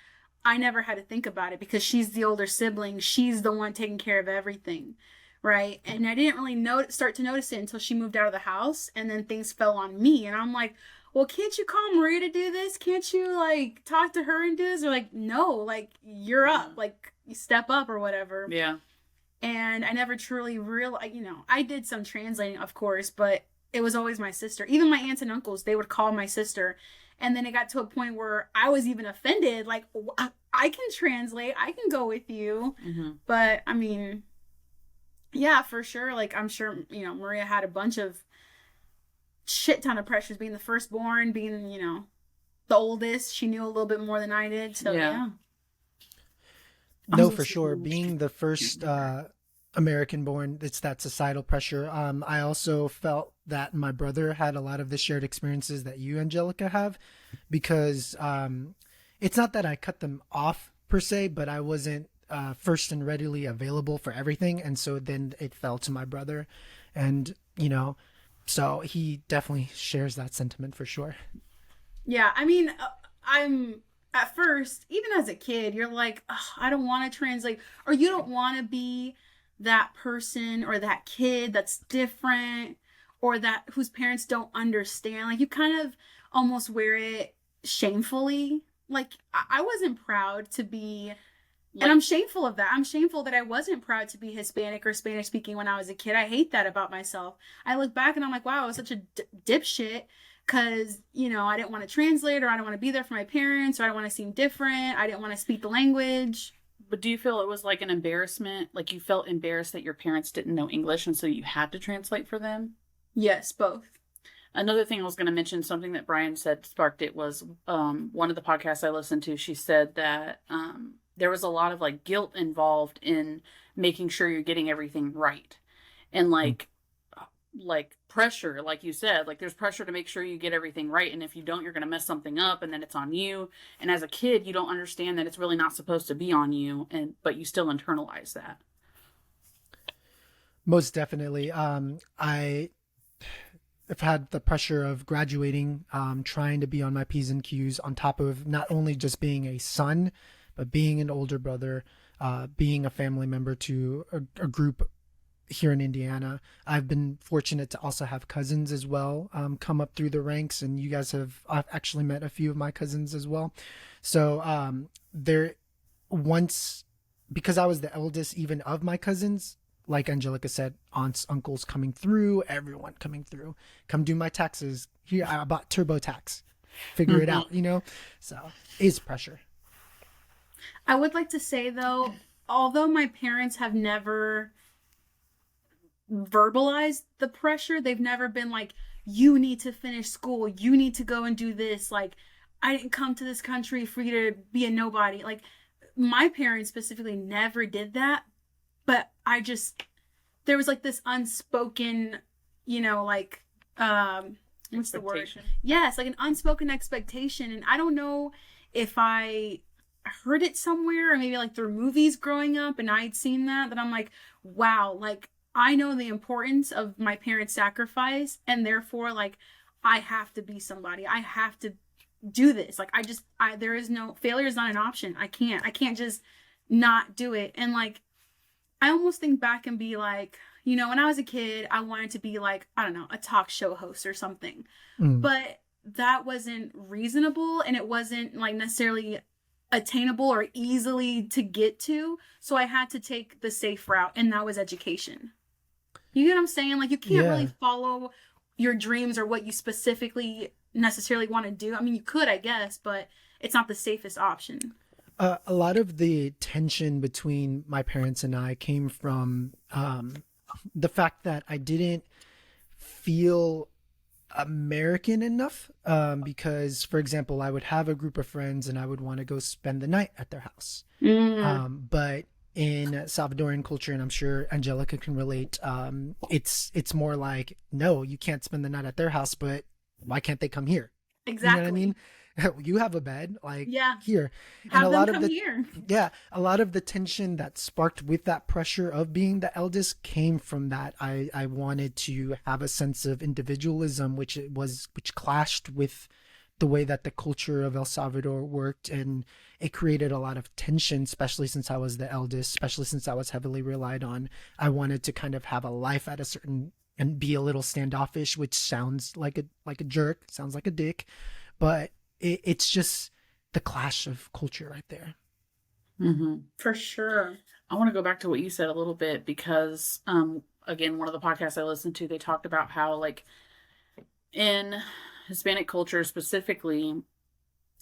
I never had to think about it because she's the older sibling. She's the one taking care of everything, right? And I didn't really start to notice it until she moved out of the house, and then things fell on me. And I'm like, well, can't you call Maria to do this? Can't you like talk to her and do this? Or like, no, like you're up, like you step up or whatever. Yeah. And I never truly realized, I did some translating, of course, but it was always my sister. Even my aunts and uncles, they would call my sister. And then it got to a point where I was even offended. Like, I can translate. I can go with you. But, I mean, yeah, for sure. Like, I'm sure, Maria had a bunch of shit ton of pressures. Being the firstborn, being, the oldest. She knew a little bit more than I did. So, yeah. No, for sure. Being the first American born, it's that societal pressure. I also felt that my brother had a lot of the shared experiences that you, Angelica, have, because it's not that I cut them off per se, but I wasn't first and readily available for everything. And so then it fell to my brother. And, so he definitely shares that sentiment for sure. Yeah, I mean, I'm... At first, even as a kid, you're like, I don't want to translate, or you don't want to be that person or that kid that's different or that whose parents don't understand. Like you kind of almost wear it shamefully. Like I wasn't proud to be, and I'm shameful of that. I'm shameful that I wasn't proud to be Hispanic or Spanish speaking when I was a kid. I hate that about myself. I look back and I'm like, wow, I was such a dipshit. Because, I didn't want to translate, or I don't want to be there for my parents, or I don't want to seem different. I didn't want to speak the language. But do you feel it was like an embarrassment? Like you felt embarrassed that your parents didn't know English and so you had to translate for them? Yes, both. Another thing I was going to mention, something that Brian said sparked it, was one of the podcasts I listened to. She said that there was a lot of like guilt involved in making sure you're getting everything right. And like pressure, like you said, like there's pressure to make sure you get everything right, and if you don't, you're going to mess something up, and then it's on you. And as a kid, you don't understand that it's really not supposed to be on you, but you still internalize that. Most definitely. I have had the pressure of graduating, trying to be on my P's and Q's, on top of not only just being a son, but being an older brother, being a family member to a group here in Indiana. I've been fortunate to also have cousins as well come up through the ranks, and you guys I've actually met a few of my cousins as well. So because I was the eldest even of my cousins, like Angelica said, aunts, uncles coming through, everyone coming through, come do my taxes. Here, I bought TurboTax. Figure it out, So it's pressure. I would like to say though, although my parents have never verbalized the pressure, they've never been like, you need to finish school, you need to go and do this, like I didn't come to this country for you to be a nobody. Like my parents specifically never did that, but there was like this unspoken, like what's the word? Yes, like an unspoken expectation. And I don't know if I heard it somewhere or maybe like through movies growing up and I'd seen that I'm like, wow, like I know the importance of my parents' sacrifice, and therefore, like, I have to be somebody. I have to do this. Like, there is no, failure is not an option. I can't just not do it. And, like, I almost think back and be like, you know, when I was a kid, I wanted to be like, I don't know, a talk show host or something. Mm. But that wasn't reasonable and it wasn't like necessarily attainable or easily to get to. So I had to take the safe route, and that was education. You get what I'm saying? Like, you can't really Yeah. follow your dreams or what you specifically necessarily want to do. I mean, you could, I guess, but it's not the safest option. A lot of the tension between my parents and I came from the fact that I didn't feel American enough, because, for example, I would have a group of friends and I would want to go spend the night at their house. But in Salvadoran culture, and I'm sure Angelica can relate, it's more like, no, you can't spend the night at their house, but why can't they come here? You know what I Exactly. mean? You have a bed, like, Yeah. here. And Have a them lot of come the here. yeah, a lot of the tension that sparked with that pressure of being the eldest came from that. I wanted to have a sense of individualism, which clashed with the way that the culture of El Salvador worked, and it created a lot of tension, especially since I was the eldest, especially since I was heavily relied on. I wanted to kind of have a life at a certain and be a little standoffish, which sounds like a jerk, sounds like a dick, but it's just the clash of culture right there. Mm-hmm. For sure. I want to go back to what you said a little bit because, again, one of the podcasts I listened to, they talked about how, like, in Hispanic culture specifically,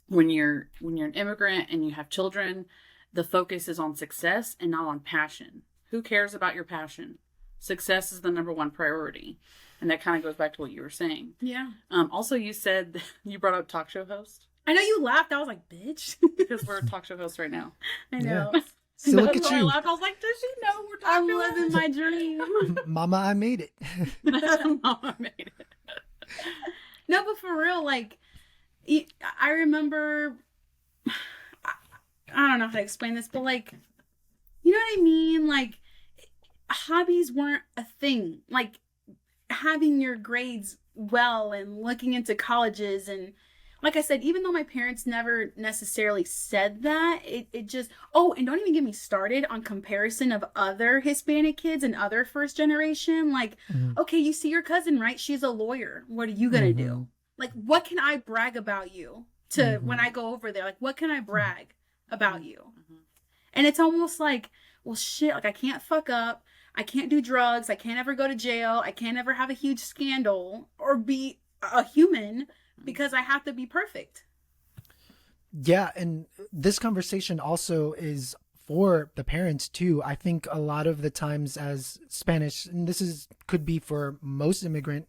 when you're an immigrant and you have children, the focus is on success and not on passion. Who cares about your passion? Success is the number one priority. And that kind of goes back to what you were saying. Yeah. Also, you said you brought up talk show host I know you laughed. I was like, bitch. because we're a talk show host right now. I know. So look That's at why I you, laughed. I was like, does she know we're I'm talking living my dream. Mama. I made it. Mama made it. No, but for real, like, I remember, I don't know how to explain this, but like, you know what I mean? Like, hobbies weren't a thing. Like, having your grades well and looking into colleges, and like I said, even though my parents never necessarily said that, it just, oh, and don't even get me started on comparison of other Hispanic kids and other first generation. Like, Mhm. okay, you see your cousin, right? She's a lawyer. What are you gonna do? Mhm. Like, what can I brag about you to Mhm. when I go over there? Like, what can I brag about you? Mhm. And it's almost like, well, shit, like, I can't fuck up. I can't do drugs. I can't ever go to jail. I can't ever have a huge scandal or be a human because I have to be perfect. Yeah, and this conversation also is for the parents too. I think a lot of the times as Spanish, and this is could be for most immigrant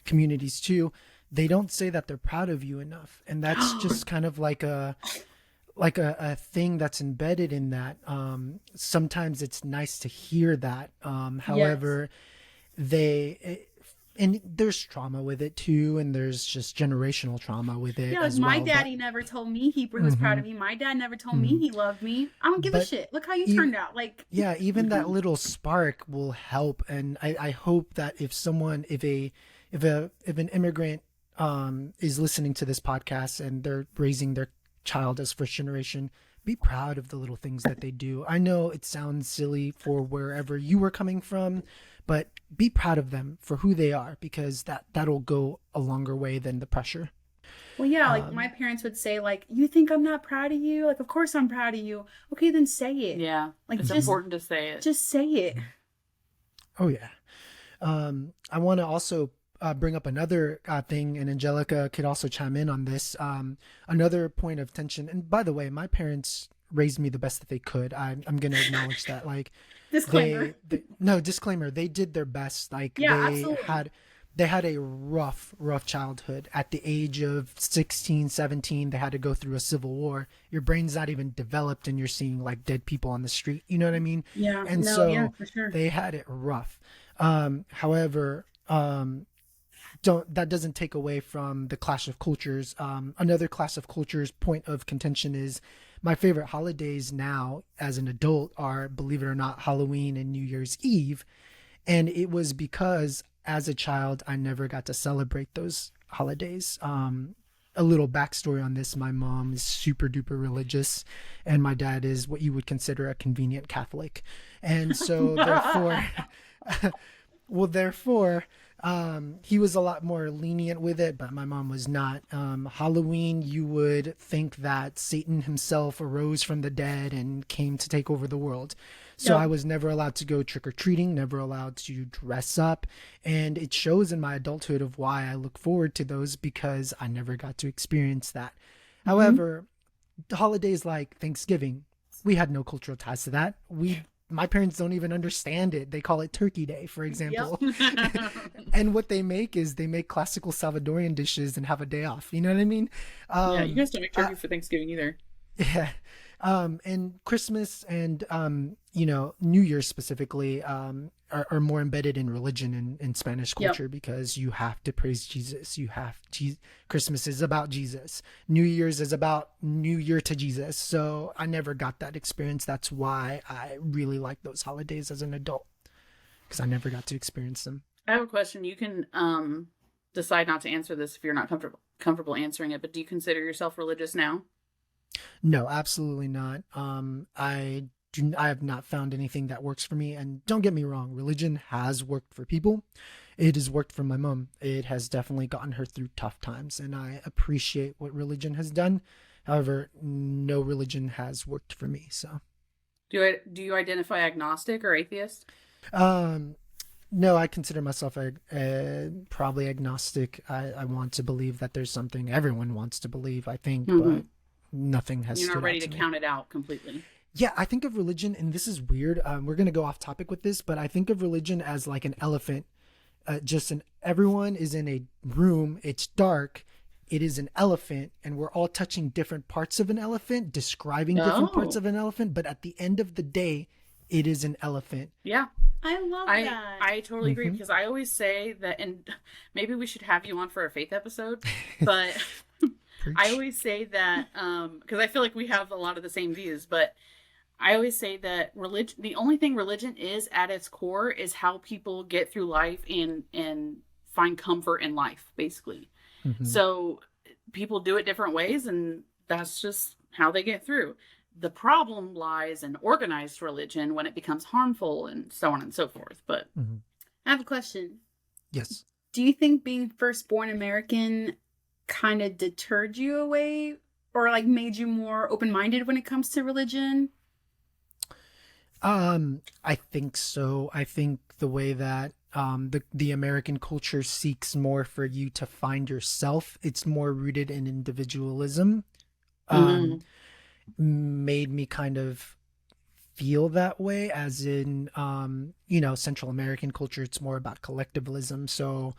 communities too, they don't say that they're proud of you enough, and that's just kind of like a thing that's embedded in that. Sometimes it's nice to hear that. However, and there's trauma with it too, and there's just generational trauma with it Yeah, like as my well. daddy never told me he was proud of me. My dad never told me he loved me. I don't give a But shit. Look how you e- turned out. Like, Yeah, even that little spark will help, and I hope that if an immigrant is listening to this podcast and they're raising their child as first generation, be proud of the little things that they do. I know it sounds silly for wherever you were coming from, but be proud of them for who they are, because that'll go a longer way than the pressure. well, yeah, like my parents would say, like, you think I'm not proud of you? Like, of course I'm proud of you. Okay, then say it. Yeah, Like, it's just- important to say it. Just say it. Oh yeah. I want to also bring up another thing, and Angelica could also chime in on this. Another point of tension. And by the way, my parents raised me the best that they could. I'm going to acknowledge that. Like, Disclaimer. no disclaimer. They did their best. Like, Yeah, they absolutely. had a rough childhood. At the age of 16, 17, they had to go through a civil war. Your brain's not even developed, and you're seeing like dead people on the street. You know what I mean? Yeah. And no, so yeah, for sure. they had it rough. However, that doesn't take away from the clash of cultures. Another clash of cultures point of contention is my favorite holidays now as an adult are, believe it or not, Halloween and New Year's Eve. And it was because as a child, I never got to celebrate those holidays. a little backstory on this. My mom is super duper religious, and my dad is what you would consider a convenient Catholic. And so therefore, well, therefore, he was a lot more lenient with it, but my mom was not. Halloween, you would think that Satan himself arose from the dead and came to take over the world. So Yep. I was never allowed to go trick-or-treating, never allowed to dress up. And it shows in my adulthood of why I look forward to those, because I never got to experience that. However, holidays like Thanksgiving, we had no cultural ties to that. My parents don't even understand it. They call it Turkey Day, for example. And what they make is they make classical Salvadorian dishes and have a day off. You know what I mean? Yeah, you guys don't make turkey for Thanksgiving either. Yeah. And Christmas and, New Year's specifically, are more embedded in religion and Spanish culture, because you have to praise Jesus. Christmas is about Jesus. New Year's is about New Year to Jesus. So I never got that experience. That's why I really like those holidays as an adult, because I never got to experience them. I have a question. You can decide not to answer this if you're not comfortable answering it, but do you consider yourself religious now? No, absolutely not. I have not found anything that works for me. And don't get me wrong, religion has worked for people. It has worked for my mom. It has definitely gotten her through tough times, and I appreciate what religion has done. However, no religion has worked for me. So, Do you identify agnostic or atheist? no, I consider myself probably agnostic. I want to believe that there's something everyone wants to believe, I think, but nothing has You're stood not ready out to me. count it out completely. Yeah, I think of religion, and this is weird. We're going to go off topic with this, but I think of religion as like an elephant. Everyone is in a room. It's dark. It is an elephant, and we're all touching different parts of an elephant, describing different parts of an elephant. But at the end of the day, it is an elephant. Yeah. I love that. I totally agree, because I always say that, and maybe we should have you on for a faith episode, but I always say that, because I feel like we have a lot of the same views, but I always say that religion, the only thing religion is at its core is how people get through life and find comfort in life, basically. So people do it different ways, and that's just how they get through. The problem lies in organized religion when it becomes harmful and so on and so forth. But I have a question. Yes. Do you think being firstborn American kind of deterred you away, or like made you more open-minded when it comes to religion? I think so. I think the way that the American culture seeks more for you to find yourself, it's more rooted in individualism, made me kind of feel that way, as in, Central American culture, it's more about collectivism. So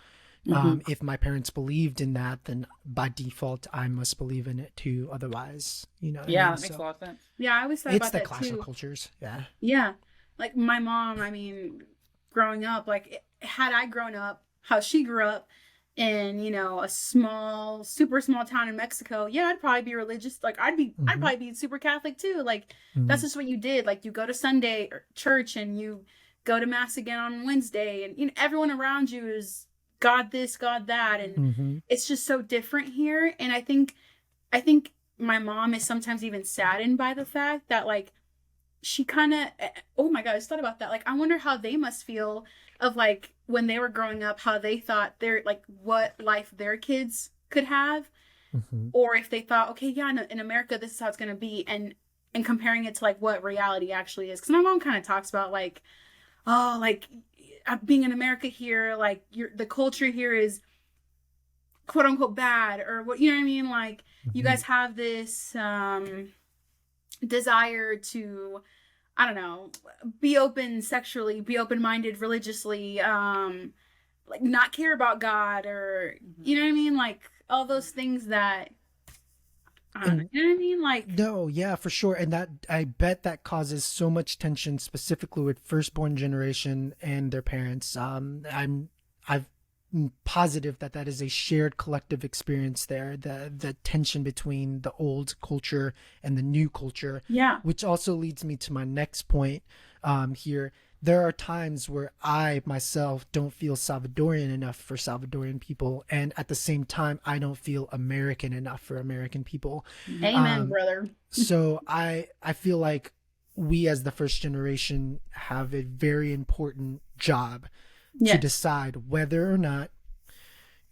if my parents believed in that, then by default, I must believe in it too. Otherwise, what I mean? that makes a lot of sense. Yeah, I always thought It's about the that clash too. of cultures. Yeah. Yeah. Like my mom, I mean, growing up, like had I grown up how she grew up in, a super small town in Mexico, yeah, I'd probably be religious. Like I'd probably be super Catholic too. Like that's just what you did. Like you go to Sunday or church and you go to mass again on Wednesday, and everyone around you is God this, God that, and it's just so different here. And I think my mom is sometimes even saddened by the fact that like she kind of, oh my God, I just thought about that. Like, I wonder how they must feel of like when they were growing up, how they thought what life their kids could have, or if they thought, okay, yeah, in America, this is how it's going to be. And comparing it to like what reality actually is. Cause my mom kind of talks about like, oh, like being in America here, like the culture here is quote unquote bad, or what, you know what I mean? Like you guys have this, desire to, I don't know, be open sexually, be open-minded religiously, like not care about God, or you know what I mean, like all those things that I don't know, you know what I mean, like No, yeah, for sure. And that, I bet that causes so much tension, specifically with firstborn generation and their parents. I'm positive that is a shared collective experience there. The tension between the old culture and the new culture. yeah, Which also leads me to my next point here. there are times where I myself don't feel Salvadorian enough for Salvadorian people, and at the same time I don't feel American enough for American people. Amen, um brother. so I feel like we as the first generation have a very important job to Yes. decide whether or not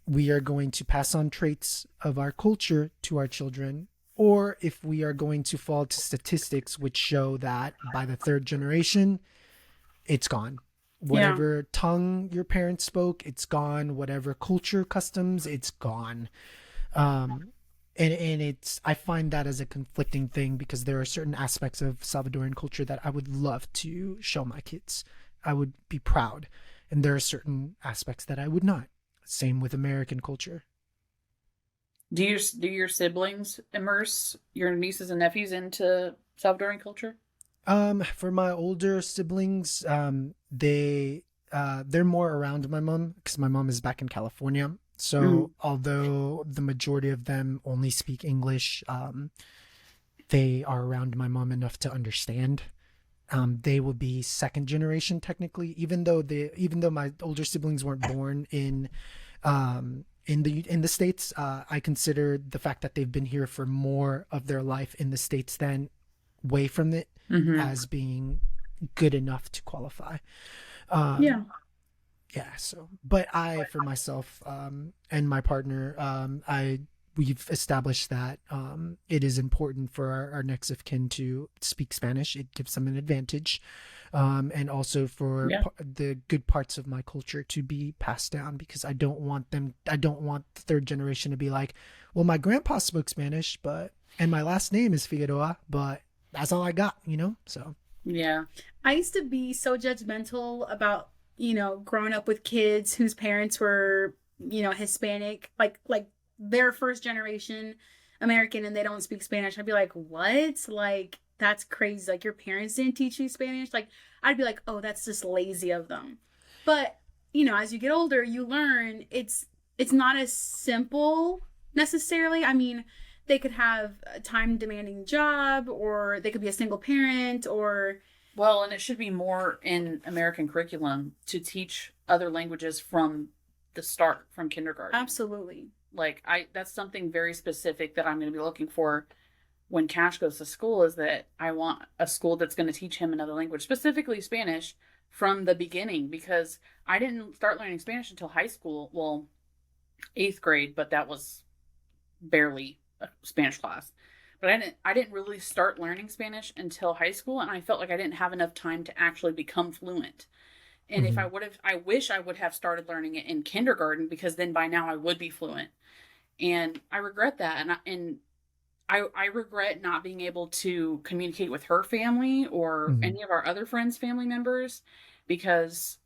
we are going to pass on traits of our culture to our children, or if we are going to fall to statistics which show that by the third generation, it's gone. Yeah. Whatever tongue your parents spoke, it's gone. Whatever culture, customs, it's gone. Um, and it's, I find that as a conflicting thing because there are certain aspects of Salvadoran culture that I would love to show my kids. I would be proud, and there are certain aspects that I would not. Same with American culture. Do your siblings immerse your nieces and nephews into Salvadoran culture? For my older siblings, they're more around my mom because my mom is back in California. So although the majority of them only speak English, they are around my mom enough to understand. They will be second generation technically, even though my older siblings weren't born in the States. I consider the fact that they've been here for more of their life in the States than away from it as being good enough to qualify. Yeah. Yeah. So, but I, for myself, and my partner, we've established that it is important for our next of kin to speak Spanish. It gives them an advantage, and also for the good parts of my culture to be passed down, because I don't want the third generation to be like, well, my grandpa spoke Spanish, and my last name is Figueroa, but that's all I got, So Yeah. I used to be so judgmental about, growing up with kids whose parents were, Hispanic, like they're first generation American and they don't speak Spanish. I'd be like, what? Like, that's crazy. Like, your parents didn't teach you Spanish? Like, I'd be like, oh, that's just lazy of them. But, as you get older, you learn it's not as simple necessarily. I mean, they could have a time demanding job, or they could be a single parent, or Well, and it should be more in American curriculum to teach other languages from the start, from kindergarten. absolutely. Like, that's something very specific that I'm going to be looking for when Cash goes to school, is that I want a school that's going to teach him another language, specifically Spanish, from the beginning, because I didn't start learning Spanish until high school. Well, 8th grade, but that was barely a Spanish class. But I didn't really start learning Spanish until high school, and I felt like I didn't have enough time to actually become fluent. And if I wish I would have started learning it in kindergarten, because then by now I would be fluent. And I regret that. And I regret not being able to communicate with her family or any of our other friends' family members, because,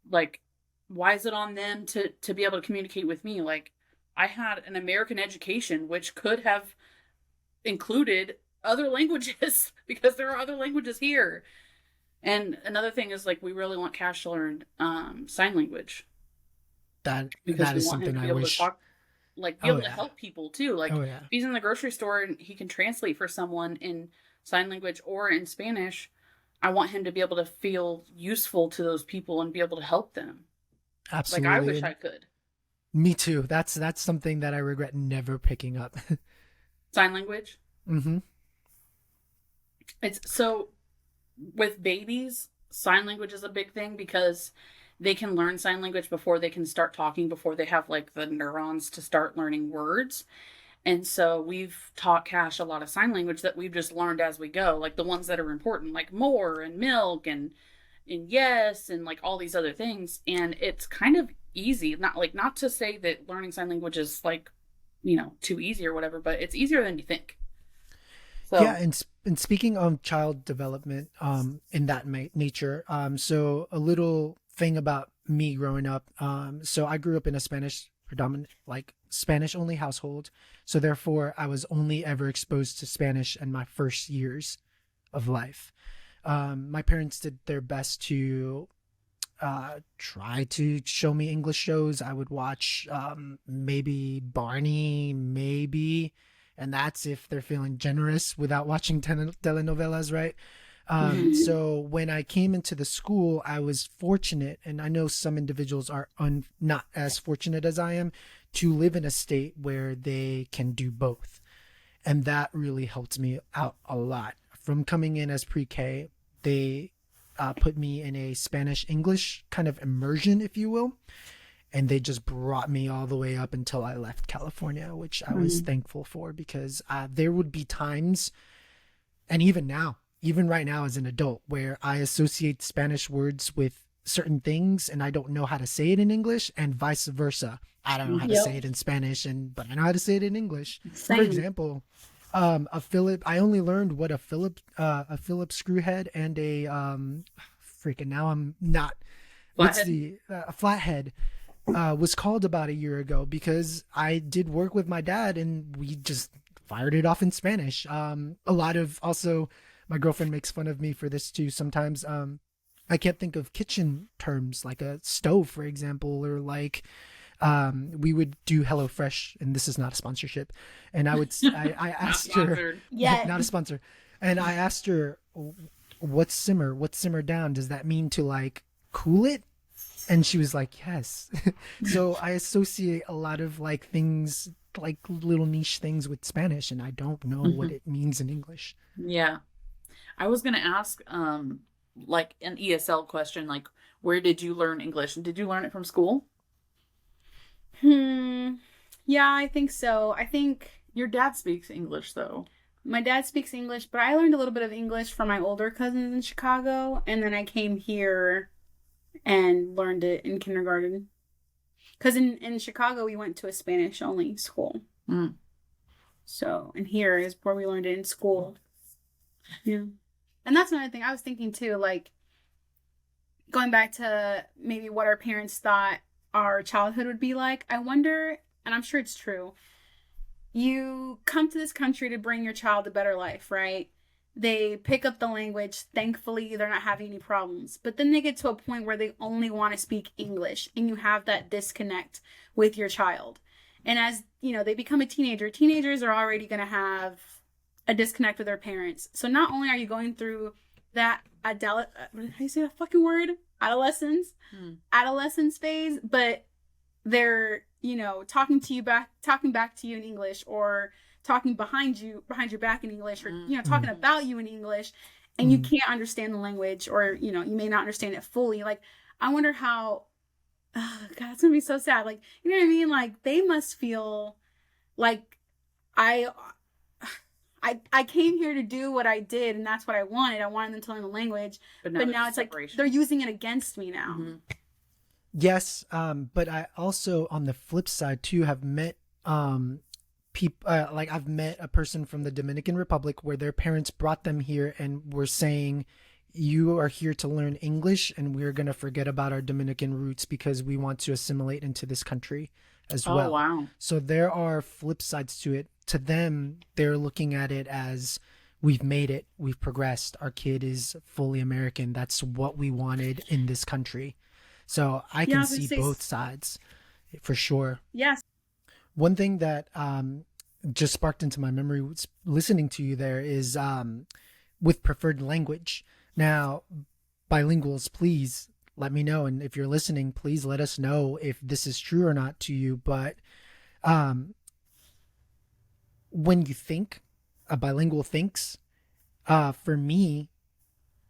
like, why is it on them to be able to communicate with me? Like, I had an American education, which could have included other languages because there are other languages here. And another thing is, like, we really want Cash to learn sign language, that because we is want him something to be I able wish. to talk, like, be able to help people too. Like, Oh yeah. if he's in the grocery store and he can translate for someone in sign language or in Spanish, I want him to be able to feel useful to those people and be able to help them. Absolutely. Like, I wish I could. Me too. That's something that I regret never picking up. Sign language. Mm-hmm. It's so, with babies, sign language is a big thing because they can learn sign language before they can start talking, before they have, like, the neurons to start learning words. And so we've taught Cash a lot of sign language that we've just learned as we go, like the ones that are important, like more and milk and yes, and like all these other things. And it's kind of easy. Not to say that learning sign language is, like, too easy or whatever, but it's easier than you think. So, Yeah, and speaking of child development, in that nature, so a little thing about me growing up, so I grew up in a Spanish only household, so therefore I was only ever exposed to Spanish in my first years of life. My parents did their best to try to show me English shows. I would watch maybe Barney, maybe, and that's if they're feeling generous without watching telenovelas, right? Mhm. So when I came into the school, I was fortunate, and I know some individuals are not as fortunate as I am, to live in a state where they can do both. And that really helped me out a lot. From coming in as pre-K, they put me in a Spanish English kind of immersion, if you will, and they just brought me all the way up until I left California, which I was Mhm. thankful for, because there would be times, and even now, even right now as an adult, where I associate Spanish words with certain things and I don't know how to say it in English, and vice versa. I don't know how to Mhm. say Yep. it in Spanish, but I know how to say it in English. For Same. example, a Philip. I only learned what a Phillips screw head and a freaking, now I'm not. What's Flathead. the a flathead was called about a year ago, because I did work with my dad and we just fired it off in Spanish. A lot of, also, my girlfriend makes fun of me for this too sometimes. I can't think of kitchen terms like a stove, for example, or like we would do HelloFresh, and this is not a sponsorship. And I Not asked her, sponsored. Yet. not a sponsor, and I asked her, what's simmer? What's simmer down? Does that mean to like cool it? And she was like, yes. So I associate a lot of like things, like little niche things with Spanish, and I don't know what Mhm. it means in English. Yeah. I was gonna ask, like an ESL question, like where did you learn English? Did you learn it from school? Hmm. Yeah, I think so. I think Your dad speaks English though. my dad speaks English, but I learned a little bit of English from my older cousins in Chicago, and then I came here and learned it in kindergarten. Because in Chicago, we went to a Spanish only school. Mm. So, and here is where we learned it in school. Yeah. And that's another thing I was thinking too, like going back to maybe what our parents thought our childhood would be like. I wonder, and I'm sure it's true, you come to this country to bring your child a better life, right? They pick up the language. Thankfully, they're not having any problems. But then they get to a point where they only want to speak English, and you have that disconnect with your child. And as you know, they become a teenager. Teenagers are already going to have a disconnect with their parents. So not only are you going through that how do you say that fucking word? Adolescence, Mm. adolescence phase, but they're talking back to you in English, or talking behind your back in English, or talking Mm, Mhm. about you in English, and you mm. can't understand the language, or you may not understand it fully. Like, I wonder how, oh, God, it's gonna be so sad. Like, you know what I mean? Like, they must feel like I I came here to do what I did, and that's what I wanted. I wanted them to learn the language, But now but there's now a it's like they're separation. using it against me now. Hmm. Yes, but I also, on the flip side too, have met people, like I've met a person from the Dominican Republic where their parents brought them here and were saying, you are here to learn English, and we're going to forget about our Dominican roots because we want to assimilate into this country as Oh well. wow. So there are flip sides to it. To them, they're looking at it as, we've made it, we've progressed, our kid is fully American. That's what we wanted in this country. So I Yeah, I can was gonna see say, both sides for sure. yes. One thing that just sparked into my memory listening to you there is with preferred language. Now, bilinguals, please let me know. And if you're listening, please let us know if this is true or not to you. But um, when you think, a bilingual thinks, for me,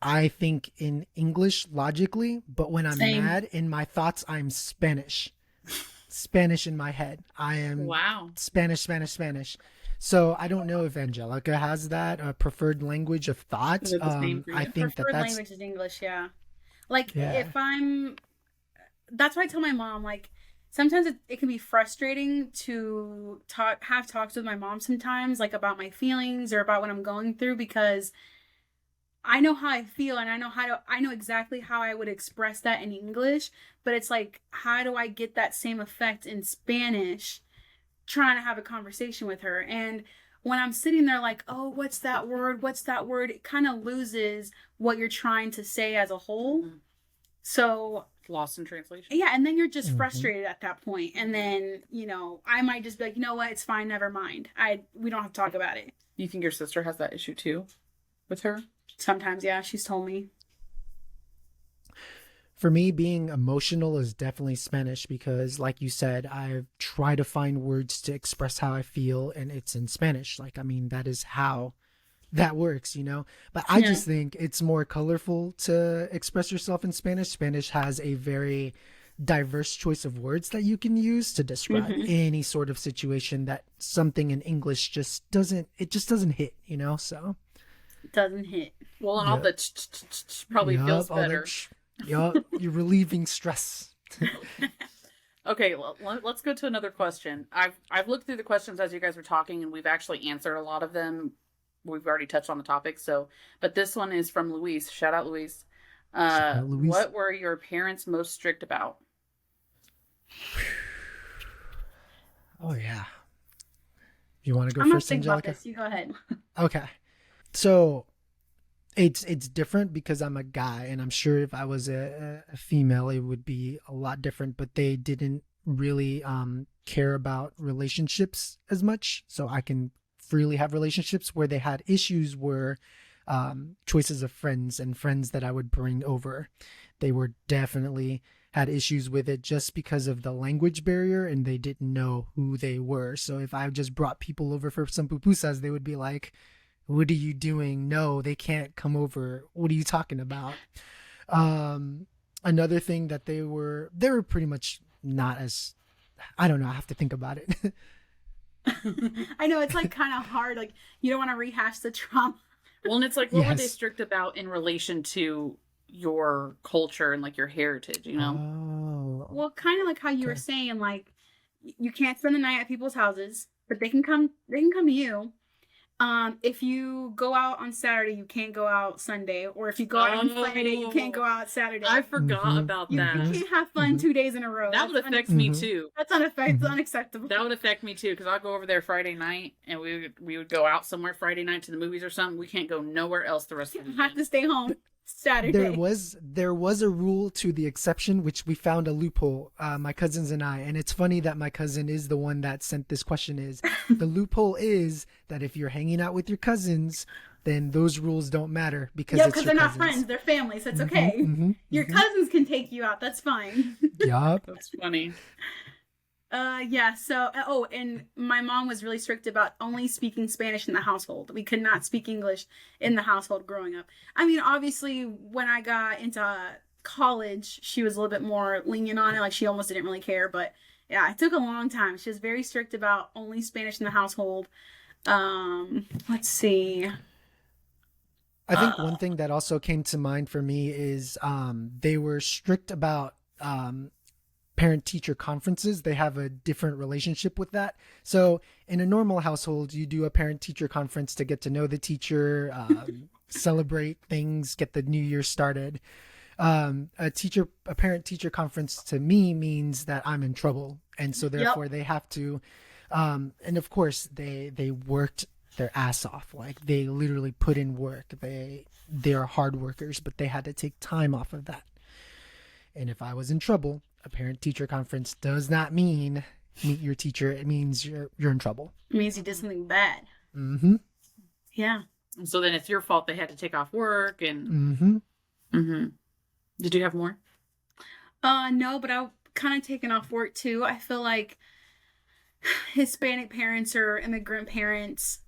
I think in English logically, but when I'm Same. mad in my thoughts, I'm Spanish. Spanish in my head. I am Wow. Spanish, Spanish, Spanish. So I don't know if Angelica has that preferred language of Is thought. it the same for I you? think that Preferred that's, language is English, yeah. Like, yeah. if I'm, that's why I tell my mom, like, sometimes it can be frustrating to have talks with my mom sometimes, like about my feelings or about what I'm going through, because I know how I feel, and I know exactly how I would express that in English, but it's like, how do I get that same effect in Spanish, trying to have a conversation with her? And when I'm sitting there like, oh, what's that word? What's that word? It kind of loses what you're trying to say as a whole. Mhm. So, Lost in translation. yeah, and then you're just Mhm. frustrated at that point. And then, I might just be like, you know what? It's fine. Never mind. We don't have to talk about it. You think your sister has that issue too? with her? Sometimes, yeah, she's told me. For me, being emotional is definitely Spanish because, like you said, I try to find words to express how I feel, and it's in Spanish. Like, I mean, that is how that works, you know? But I Yeah. just think it's more colorful to express yourself in Spanish. Spanish has a very diverse choice of words that you can use to describe Mm-hmm. any sort of situation that something in English just doesn't hit, you know? So, Doesn't hit. Well, and all yeah. the probably feels Yup, all that. better. Yup, you're relieving stress. Okay, well, let's go to another question. I've looked through the questions as you guys were talking, and we've actually answered a lot of them. We've already touched on the topic, so but this one is from Luis. Shout out, Luis. Shout out, Luis. What were your parents most strict about? Oh yeah. You want to go I'm not first, thinking about Angelica? this. You go ahead. Okay. So it's different because I'm a guy, and I'm sure if I was a female, it would be a lot different. But they didn't really care about relationships as much, so I can freely have relationships. Where they had issues were choices of friends and friends that I would bring over. They were definitely had issues with it just because of the language barrier, and they didn't know who they were. So if I just brought people over for some pupusas, they would be like, what are you doing? No, they can't come over. What are you talking about? Another thing that they were pretty much not as, I don't know, I have to think about it. I know it's like kind of hard. Like you don't want to rehash the trauma. Well, and it's like, what were they Yes. strict about in relation to your culture and like your heritage? You know? Oh, Well, kind of like how you were okay. saying, like you can't spend the night at people's houses, but they can come. They can come to you. If you go out on Saturday, you can't go out Sunday, or if you go out on Friday, you can't go out Saturday. I forgot Mm-hmm, about You that. can't have fun 2 days in a row. That would That's affect me Mhm. too. That's Mhm. unacceptable. That would affect me too because I'll go over there Friday night and we would go out somewhere Friday night to the movies or something. We can't go nowhere else the rest of the You have to weekend. stay home Saturday. There was a rule to the exception, which we found a loophole, my cousins and I. And it's funny that my cousin is the one that sent this question. Is the loophole is that if you're hanging out with your cousins, then those rules don't matter because Yeah, it's because your they're not cousins. friends; they're family, so it's Mhm, okay. mhm, Your mhm. cousins can take you out. That's fine. Yup. That's funny. Yeah. So, oh, and my mom was really strict about only speaking Spanish in the household. We could not speak English in the household growing up. I mean, obviously, when I got into college, she was a little bit more lenient on it. Like she almost didn't really care. But yeah, it took a long time. She was very strict about only Spanish in the household. Let's see. I think one thing that also came to mind for me is they were strict about parent teacher conferences. They have a different relationship with that. So in a normal household, you do a parent teacher conference to get to know the teacher, celebrate things, get the new year started. A parent teacher conference to me means that I'm in trouble. And so Yep. therefore they have to, and of course they worked their ass off. Like they literally put in work. They're hard workers, but they had to take time off of that. And if I was in trouble, a parent teacher conference does not mean meet your teacher. It means you're in trouble. It means you did something bad. Mm-hmm. Yeah. And so then it's your fault they had to take off work and Mm-hmm. hmm Did you have more? No, but I've kind of taken off work too. I feel like Hispanic parents or immigrant parents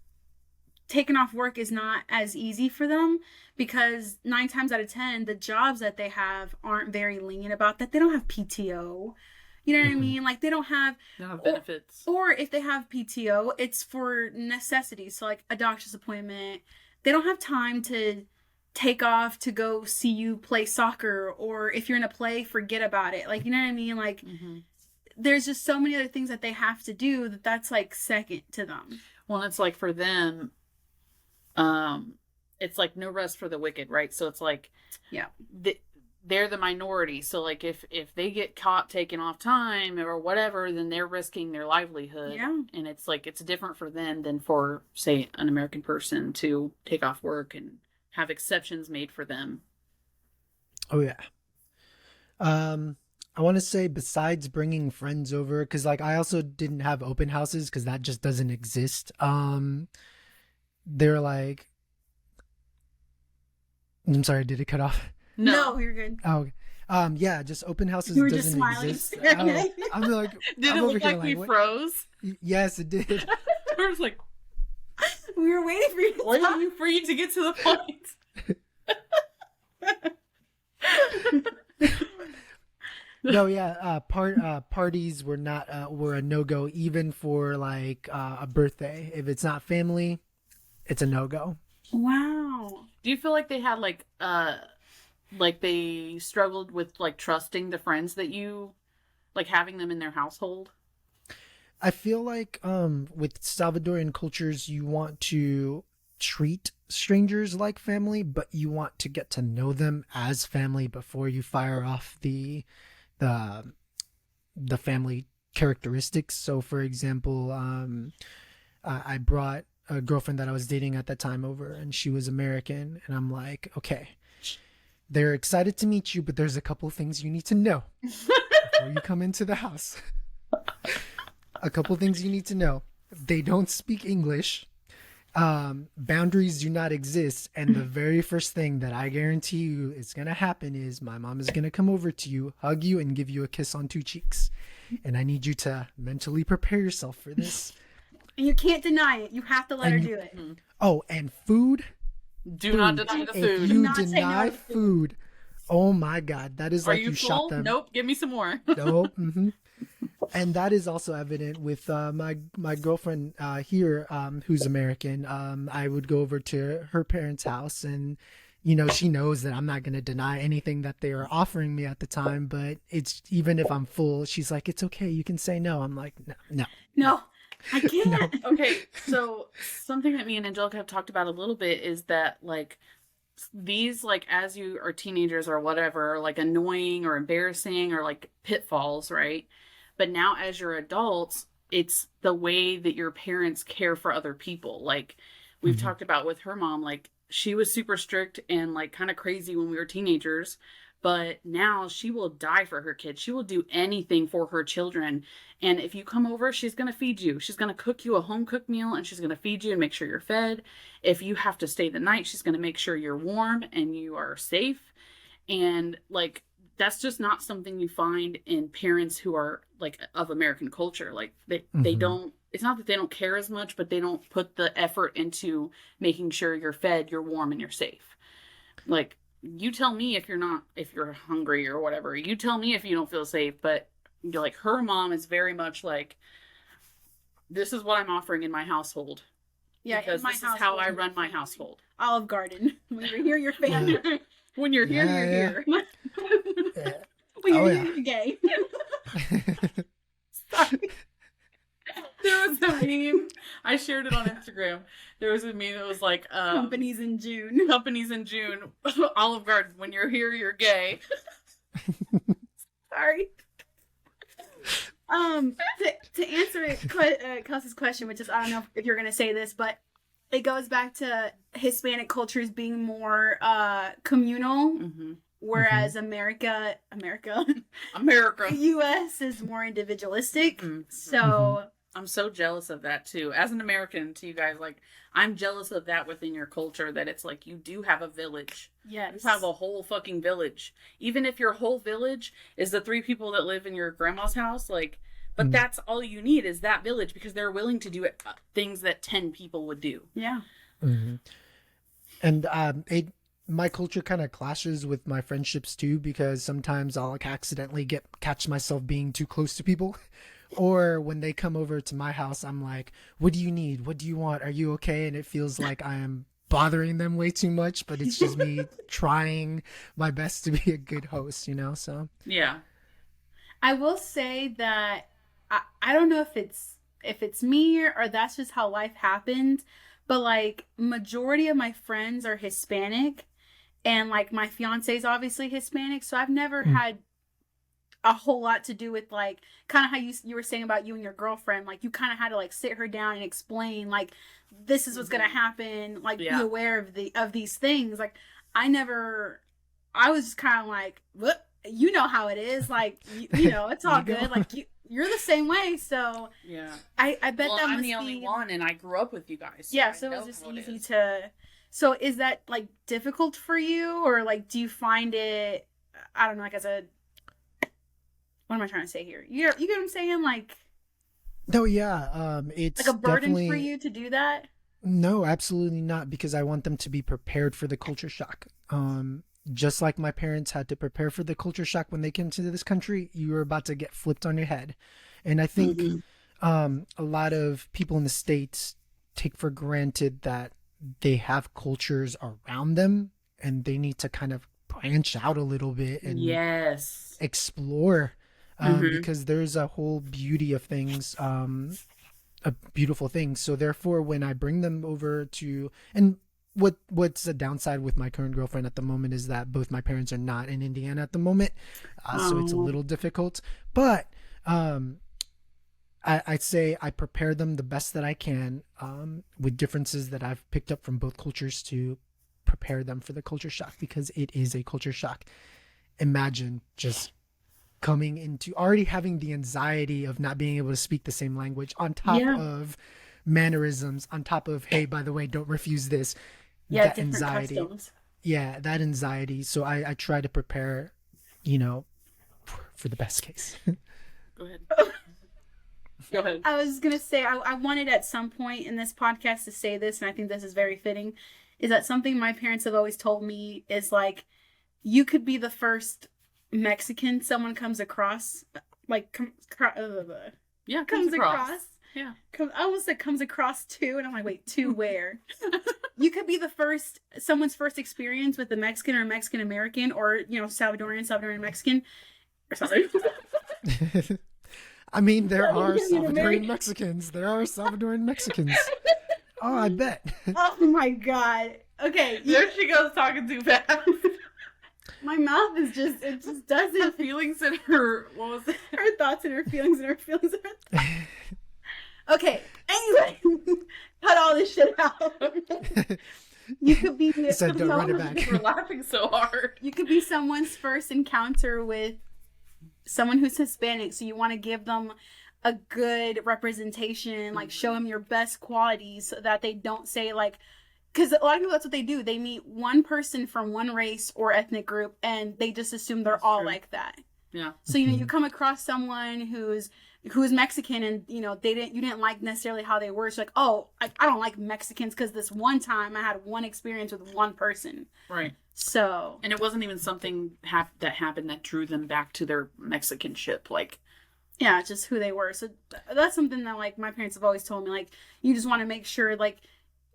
taking off work is not as easy for them because 9 times out of 10, the jobs that they have aren't very lenient about that. They don't have PTO. You know what I Mhm. mean? Like they don't have, No benefits. or if they have PTO, it's for necessities. So like a doctor's appointment. They don't have time to take off to go see you play soccer, or if you're in a play, forget about it. Like, you know what I mean? Like hmm there's just so many other things that they have to do that's like second to them. Well, it's like for them, it's like no rest for the wicked, right? So it's like, Yeah. they're the minority. So like if they get caught taking off time or whatever, then they're risking their livelihood. Yeah. And it's like it's different for them than for say an American person to take off work and have exceptions made for them. Oh yeah. I want to say besides bringing friends over, because like I also didn't have open houses because that just doesn't exist. They're like I'm sorry, did it cut off? No, you're good. Oh, okay. Yeah, just open houses You were just doesn't smiling. exist. Oh, I'm like, Did I'm it over look here like we what? froze? Yes, it did. I was like, We were waiting for you to talk. waiting for you to get to the point. No, yeah, parties were a no-go even for like a birthday. If it's not family, it's a no-go. Wow. Do you feel like they had like they struggled with like trusting the friends that you like having them in their household? I feel like with Salvadorian cultures, you want to treat strangers like family, but you want to get to know them as family before you fire off the family characteristics. So, for example, I brought a girlfriend that I was dating at that time over, and she was American, and I'm like, okay, they're excited to meet you, but there's a couple things you need to know before you come into the house. A couple things you need to know. They don't speak English. Boundaries do not exist. And the very first thing that I guarantee you is going to happen is my mom is going to come over to you, hug you, and give you a kiss on 2 cheeks. And I need you to mentally prepare yourself for this. And you can't deny it. You have to let her do it. Oh, and food. Do not deny the If food. you not say no deny to food. food, oh my God, that is Are like you you full? shot them. Nope. Give me some more. Nope. And that is also evident with my girlfriend here, who's American. I would go over to her parents' house, and she knows that I'm not going to deny anything that they are offering me at the time. But it's even if I'm full, she's like, "It's okay, you can say no." I'm like, No, I can't. Okay, so something that me and Angelica have talked about a little bit is that like these like as you are teenagers or whatever, like annoying or embarrassing or like pitfalls, right? But now as you're adults, it's the way that your parents care for other people. Like we've talked about with her mom, like she was super strict and like kind of crazy when we were teenagers, but now she will die for her kids. She will do anything for her children. And if you come over, she's going to feed you. She's going to cook you a home cooked meal and she's going to feed you and make sure you're fed. If you have to stay the night, she's going to make sure you're warm and you are safe. And like that's just not something you find in parents who are like of American culture. Like they don't, it's not that they don't care as much, but they don't put the effort into making sure you're fed, you're warm, and you're safe. Like you tell me if you're hungry or whatever. You tell me if you don't feel safe, but you're like her mom is very much like, this is what I'm offering in my household. Yeah, because this is how I run my household. Olive Garden. When you're here, you're family. When you're here, you're here. Yeah. When you're here, you're gay. Sorry. There was a meme. I shared it on Instagram. There was a meme that was like Companies in June. Companies in June. Olive Garden. When you're here, you're gay. Sorry. To answer Kelsey's question, which is I don't know if you're gonna say this, but it goes back to Hispanic cultures being more communal, whereas America, U.S. is more individualistic. So I'm so jealous of that too. As an American, to you guys, like I'm jealous of that within your culture. That it's like you do have a village. yes, You have a whole fucking village. Even if your whole village is the 3 people that live in your grandma's house, like. But that's all you need is that village because they're willing to do things that 10 people would do. Yeah. And my culture kind of clashes with my friendships too, because sometimes I'll like accidentally catch myself being too close to people. Or when they come over to my house, I'm like, what do you need? What do you want? Are you okay? And it feels like I am bothering them way too much, but it's just me trying my best to be a good host, so. Yeah. I will say that I don't know if it's me or that's just how life happened, but like majority of my friends are Hispanic and like my fiance is obviously Hispanic, so I've never had a whole lot to do with like kind of how you were saying about you and your girlfriend, like you kind of had to like sit her down and explain like this is what's going to happen, like be aware of these things. Like I was just kind of like, what, you know how it is, like you know it's all good, like you're the same way, so yeah. I bet that I'm must the only one, and I grew up with you guys. So yeah, so it was just easy to So is that like difficult for you, or like do you find it, I don't know, like as a, what am I trying to say here? You get what I'm saying? No, yeah, Like it's a burden for definitely you to do that? no, absolutely not, because I want them to be prepared for the culture shock. Just like my parents had to prepare for the culture shock when they came to this country, you were about to get flipped on your head. And I think Mm-hmm. a lot of people in the States take for granted that they have cultures around them and they need to kind of branch out a little bit and Yes. explore, Mm-hmm. because there's a whole beauty of things, a beautiful thing. So therefore, when I bring them over to, and what's a downside with my current girlfriend at the moment is that both my parents are not in Indiana at the moment, so it's a Oh, little difficult. But um, I'd say I prepare them the best that I can, with differences that I've picked up from both cultures to prepare them for the culture shock, because it is a culture shock. Imagine just coming into already having the anxiety of not being able to speak the same language on top yeah. of mannerisms, on top of, hey, by the way, don't refuse this. Yeah, That different anxiety. customs. Yeah, that anxiety. So I try to prepare, you know, for the best case. Go ahead. Go ahead. I was gonna say I wanted at some point in this podcast to say this, and I think this is very fitting. Is that something my parents have always told me is like you could be the first Mexican someone comes across, like Yeah, comes comes across. across. Yeah. I almost said comes across too, and I'm like, wait, to where? You could be the first, someone's first experience with the Mexican or Mexican American, or Salvadorian Mexican, or something. I mean, there are Salvadorian Salvadorian American. Mexicans. There are Salvadorian Mexicans. Oh, I bet. Oh my god. Okay, There she goes talking too fast. my mouth is just, it just Her doesn't. feelings and her, what was it? Her thoughts and her feelings and her feelings. Okay, anyway, cut all this shit out. You could be He said, don't run it back. We're laughing so hard. You could be someone's first encounter with someone who's Hispanic, so you want to give them a good representation, like show them your best qualities so that they don't say like, because a lot of people, that's what they do. They meet one person from one race or ethnic group and they just assume they're That's all true. like that. Yeah. So you come across someone who's Mexican, and you didn't like necessarily how they were. It's like, oh, I don't like Mexicans because this one time I had one experience with one person. Right. So And it wasn't even something that happened that drew them back to their Mexican ship. Like, yeah, it's just who they were. So that's something that like my parents have always told me. Like you just want to make sure, like,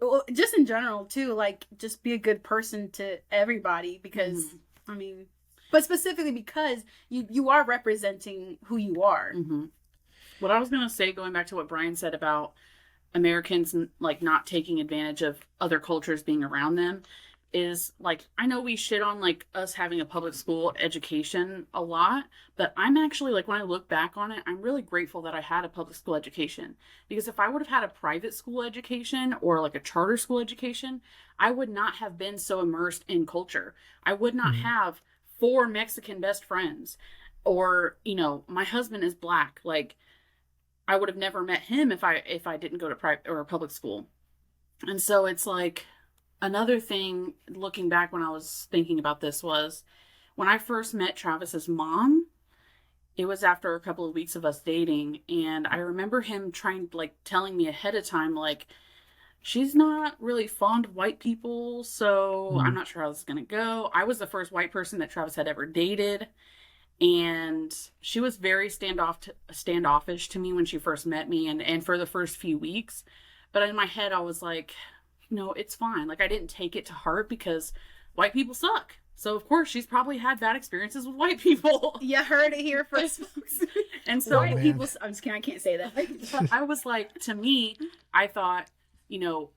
well, just in general too, like just be a good person to everybody because I mean, but specifically because you are representing who you are. what I was going to say, going back to what Brian said about Americans like not taking advantage of other cultures being around them, is like, I know we shit on like us having a public school education a lot, but I'm actually like, when I look back on it, I'm really grateful that I had a public school education, because if I would have had a private school education or like a charter school education, I would not have been so immersed in culture. I would not have 4 Mexican best friends, or my husband is black. Like, I would have never met him if I didn't go to private or public school. And so it's like, another thing looking back when I was thinking about this was when I first met Travis's mom, it was after a couple of weeks of us dating, and I remember him telling me ahead of time, like, she's not really fond of white people, so I'm not sure how this is going to go. I was the first white person that Travis had ever dated, and she was very standoffish to me when she first met me, and for the first few weeks. But in my head, I was like, no, it's fine. Like, I didn't take it to heart because white people suck. So, of course, she's probably had bad experiences with white people. You heard it here first, folks. And so, White people, I'm just kidding, I can't say that. I was like, to me, I thought,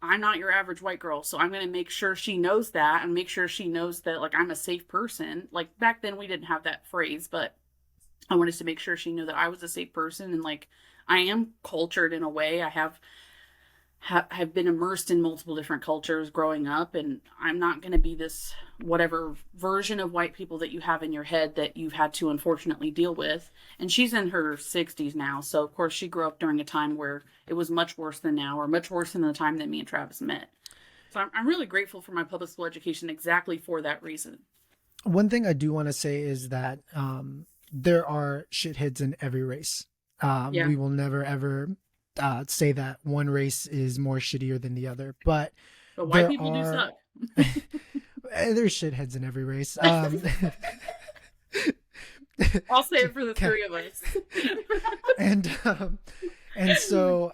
I'm not your average white girl, so I'm going to make sure she knows that, and make sure she knows that, like, I'm a safe person. Like, back then we didn't have that phrase, but I wanted to make sure she knew that I was a safe person, and, like, I am cultured in a way. I have been immersed in multiple different cultures growing up, and I'm not going to be this whatever version of white people that you have in your head that you've had to unfortunately deal with. And she's in her 60s now, so of course she grew up during a time where it was much worse than now, or much worse than the time that me and Travis met. So I'm really grateful for my public school education exactly for that reason. One thing I do want to say is that there are shitheads in every race. Yeah. We will never ever say that one race is more shittier than the other, but But white there people do are suck. there's shitheads in every race. I'll say it for the three of us. and and so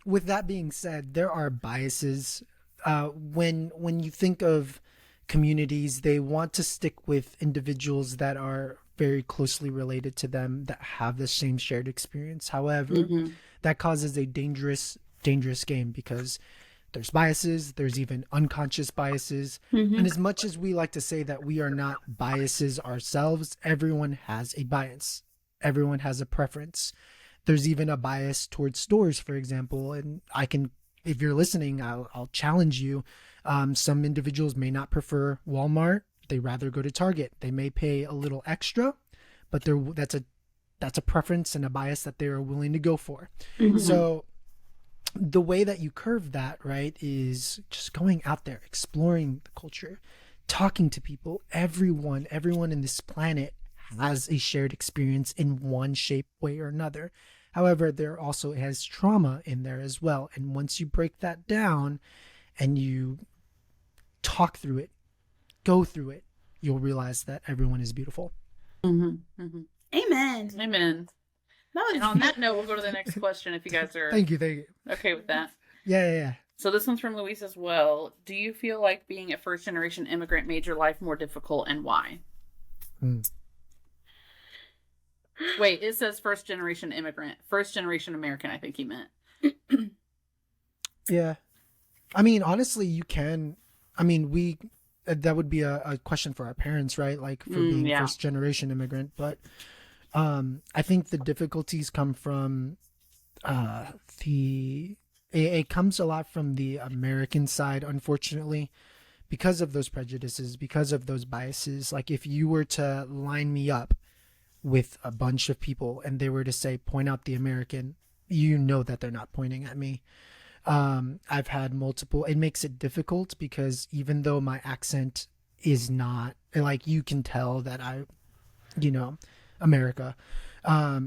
with that being said, there are biases. When you think of communities, they want to stick with individuals that are very closely related to them, that have the same shared experience. However, that causes a dangerous game, because there's biases, there's even unconscious biases. And as much as we like to say that we are not biases ourselves, everyone has a bias. Everyone has a preference. There's even a bias towards stores, for example. And if you're listening, I'll challenge you. Some individuals may not prefer Walmart. They rather go to Target. They may pay a little extra, but that's a preference and a bias that they are willing to go for. So the way that you curve that, right, is just going out there, exploring the culture, talking to people. Everyone in this planet has a shared experience in one shape, way, or another. However, there also has trauma in there as well. And once you break that down and you talk through it, go through it, you'll realize that everyone is beautiful. Amen. Amen. And on that note, we'll go to the next question if you guys are Thank you. okay with that. Yeah. So this one's from Louise as well. Do you feel like being a first-generation immigrant made your life more difficult, and why? Wait, it says first-generation immigrant. First-generation American, I think he meant. Yeah. I mean, honestly, you can... I mean, that would be a question for our parents, right? Like, for being first-generation immigrant. But I think the difficulties come from it comes a lot from the American side, unfortunately, because of those prejudices, because of those biases. Like, if you were to line me up with a bunch of people and they were to say, point out the American, you know that they're not pointing at me. I've had multiple, it makes it difficult because even though my accent is not, like, you can tell that America, I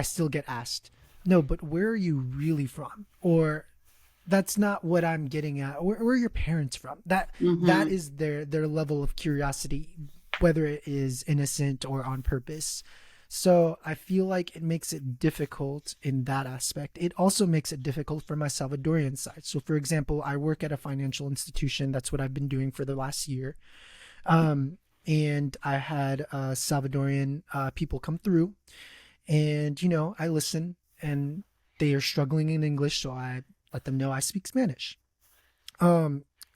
still get asked, no, but where are you really from? Or that's not what I'm getting at. Where are your parents from? That is their level of curiosity, whether it is innocent or on purpose. So I feel like it makes it difficult in that aspect. It also makes it difficult for my Salvadorian side. So, for example, I work at a financial institution. That's what I've been doing for the last year. And I had Salvadorian people come through, and, I listen, and they are struggling in English. So I let them know I speak Spanish.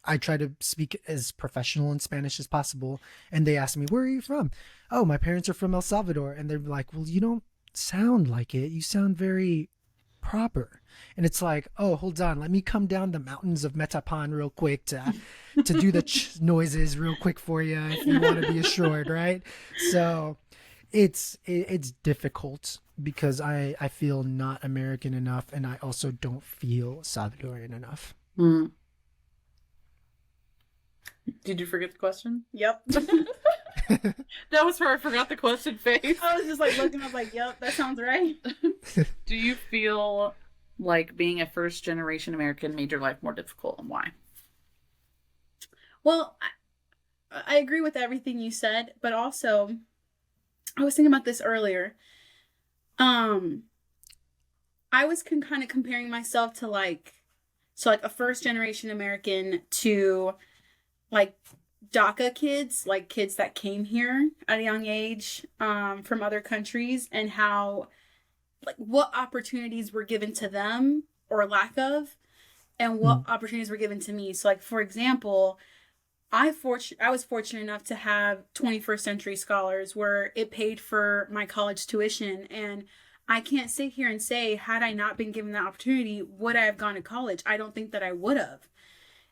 I try to speak as professional in Spanish as possible. And they ask me, where are you from? Oh, my parents are from El Salvador. And they're like, well, you don't sound like it. You sound very proper. And it's like, oh, hold on. Let me come down the mountains of Metapan real quick to do the noises real quick for you if you want to be assured, right? So it's difficult because I feel not American enough, and I also don't feel Salvadorian enough. Did you forget the question? Yep. That was where I forgot the question face. I was just like looking up like, yep, that sounds right. Do you feel like being a first generation American made your life more difficult, and why? Well, I agree with everything you said, but also I was thinking about this earlier. I was kind of comparing myself to like a first generation American to like DACA kids, like kids that came here at a young age from other countries, and how, like, what opportunities were given to them or lack of, and what opportunities were given to me. So, like, for example, I was fortunate enough to have 21st Century Scholars where it paid for my college tuition, and I can't sit here and say, had I not been given that opportunity, would I have gone to college? I don't think that I would have.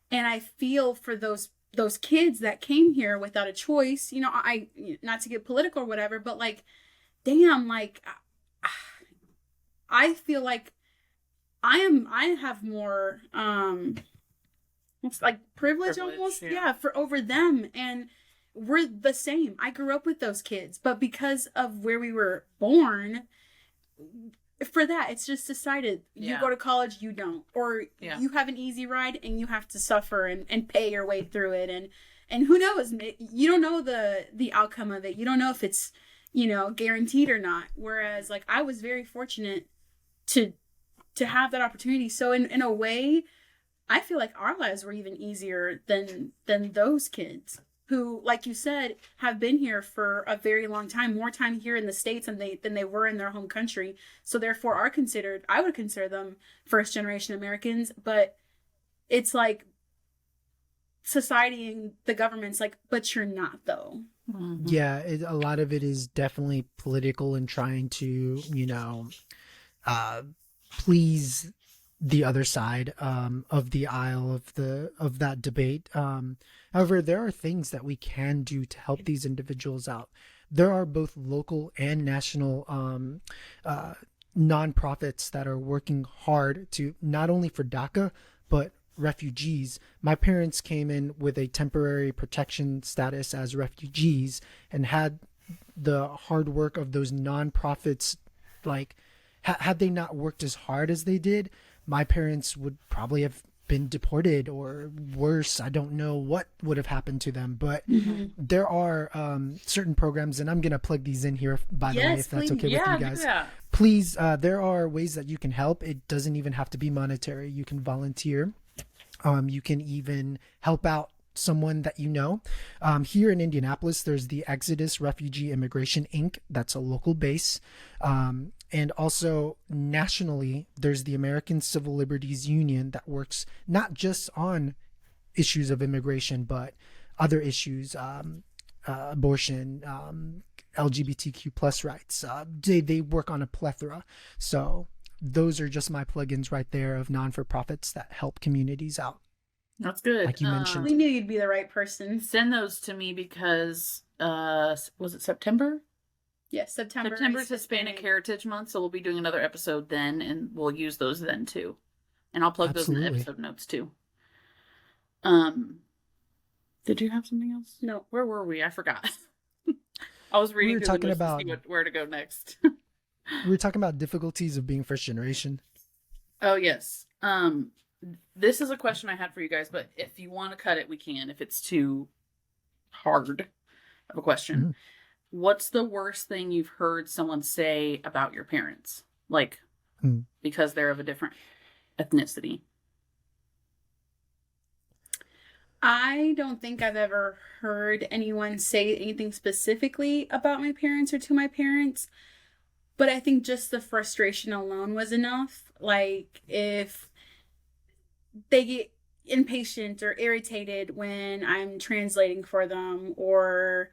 And I feel for those kids that came here without a choice. I not to get political or whatever, but like, damn, like, I feel like I have more It's like privilege almost, yeah, for over them. And we're the same. I grew up with those kids, but because of where we were born, for that, it's just decided you go to college, you don't, or you have an easy ride and you have to suffer and pay your way through it. And who knows? You don't know the outcome of it. You don't know if it's, guaranteed or not. Whereas, like, I was very fortunate to have that opportunity. So in a way, I feel like our lives were even easier than those kids who, like you said, have been here for a very long time, more time here in the States than they were in their home country. So therefore I would consider them first generation Americans, but it's like society and the government's like, but you're not though. Mm-hmm. Yeah, a lot of it is definitely political and trying to, please the other side of the aisle of that debate. However, there are things that we can do to help these individuals out. There are both local and national nonprofits that are working hard to not only for DACA but refugees. My parents came in with a temporary protection status as refugees and had the hard work of those nonprofits. Like, had they not worked as hard as they did, my parents would probably have been deported or worse. I don't know what would have happened to them, but there are certain programs, and I'm going to plug these in here, by the way, if that's okay with you guys. Please, there are ways that you can help. It doesn't even have to be monetary. You can volunteer. You can even help out someone that you know. Here in Indianapolis, there's the Exodus Refugee Immigration Inc. That's a local base. And also nationally, there's the American Civil Liberties Union that works not just on issues of immigration, but other issues, abortion, LGBTQ plus rights. They work on a plethora. So those are just my plugins right there of non-for-profits that help communities out. That's good. Like you mentioned. We knew you'd be the right person. Send those to me because, was it September? Yes, September. September's Hispanic Heritage Month, so we'll be doing another episode then, and we'll use those then too. And I'll plug those in the episode notes too. Did you have something else? No. Where were we? I forgot. I was reading through the notes to see where to go next. We were talking about difficulties of being first generation. Oh, yes. This is a question I had for you guys, but if you want to cut it, we can. If it's too hard of a question. Mm-hmm. What's the worst thing you've heard someone say about your parents? Like, because they're of a different ethnicity. I don't think I've ever heard anyone say anything specifically about my parents or to my parents. But I think just the frustration alone was enough. Like, if they get impatient or irritated when I'm translating for them, or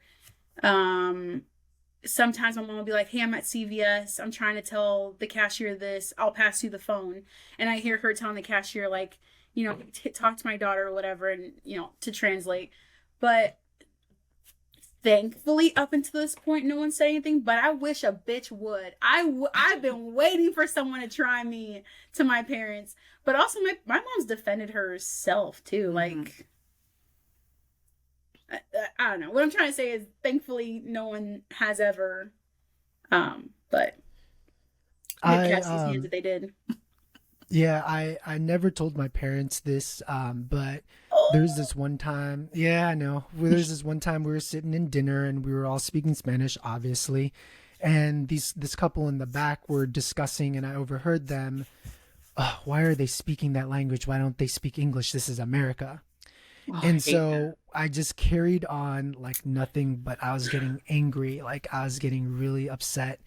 sometimes my mom will be like, hey, I'm at CVS, I'm trying to tell the cashier this, I'll pass you the phone. And I hear her telling the cashier, like, talk to my daughter or whatever, and, to translate. But thankfully, up until this point, no one said anything, but I wish a bitch would. I've been waiting for someone to try me to my parents. But also, my mom's defended herself, too. Like, I don't know. What I'm trying to say is, thankfully, no one has ever. But I catch these hands that they did. Yeah, I never told my parents this, but there's this one time. Yeah, I know. There's this one time we were sitting in dinner and we were all speaking Spanish, obviously, and this couple in the back were discussing, and I overheard them. Why are they speaking that language? Why don't they speak English? This is America. And so I just carried on like nothing, but I was getting angry. Like, I was getting really upset.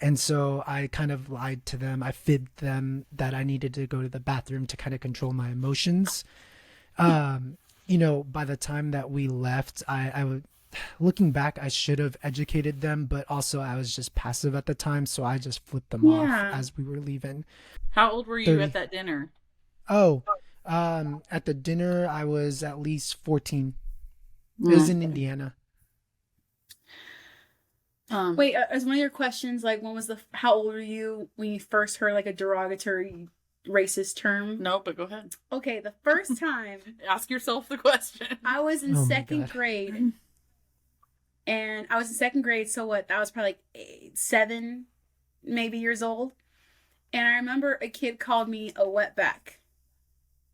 And so I kind of lied to them. I fibbed them that I needed to go to the bathroom to kind of control my emotions. By the time that we left, I would, looking back, I should have educated them, but also I was just passive at the time. So I just flipped them off as we were leaving. How old were you at that dinner? At the dinner, I was at least 14. It was in Indiana. Wait, as one of your questions, like, how old were you when you first heard like a derogatory racist term. No, but go ahead. Okay, the first time Ask yourself the question. I was in Oh my second God. grade, and I was in second grade, so what? That was probably like 7, maybe years old. And I remember a kid called me a wetback.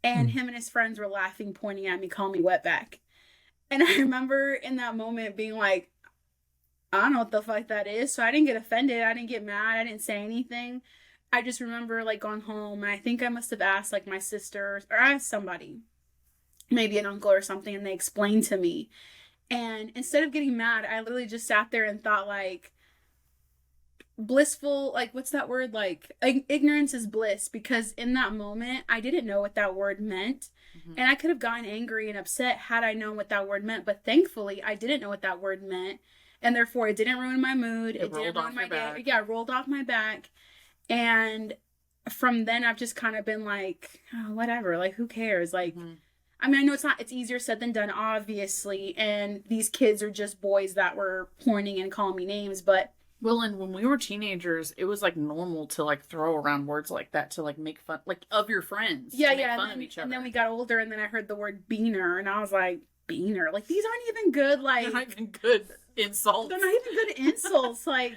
And him and his friends were laughing, pointing at me, calling me wetback. And I remember in that moment being like, I don't know what the fuck that is. So I didn't get offended. I didn't get mad. I didn't say anything. I just remember like going home, and I think I must have asked like my sister or asked somebody, maybe an uncle or something, and they explained to me. And instead of getting mad, I literally just sat there and thought like, blissful, like what's that word, like ignorance is bliss, because in that moment I didn't know what that word meant. And I could have gotten angry and upset had I known what that word meant, but thankfully I didn't know what that word meant, and therefore it didn't ruin my mood. It didn't ruin my day. Yeah, it rolled off my back. And from then I've just kind of been like, oh, whatever, like who cares, like I mean, I know it's easier said than done, obviously, and these kids are just boys that were pointing and calling me names, but well, and when we were teenagers, it was like normal to like throw around words like that to like make fun, like of your friends. Yeah, to make yeah. fun of each other. And then we got older, and then I heard the word beaner, and I was like, beaner? Like, these aren't even good, like... They're not even good insults. They're not even good insults. Like,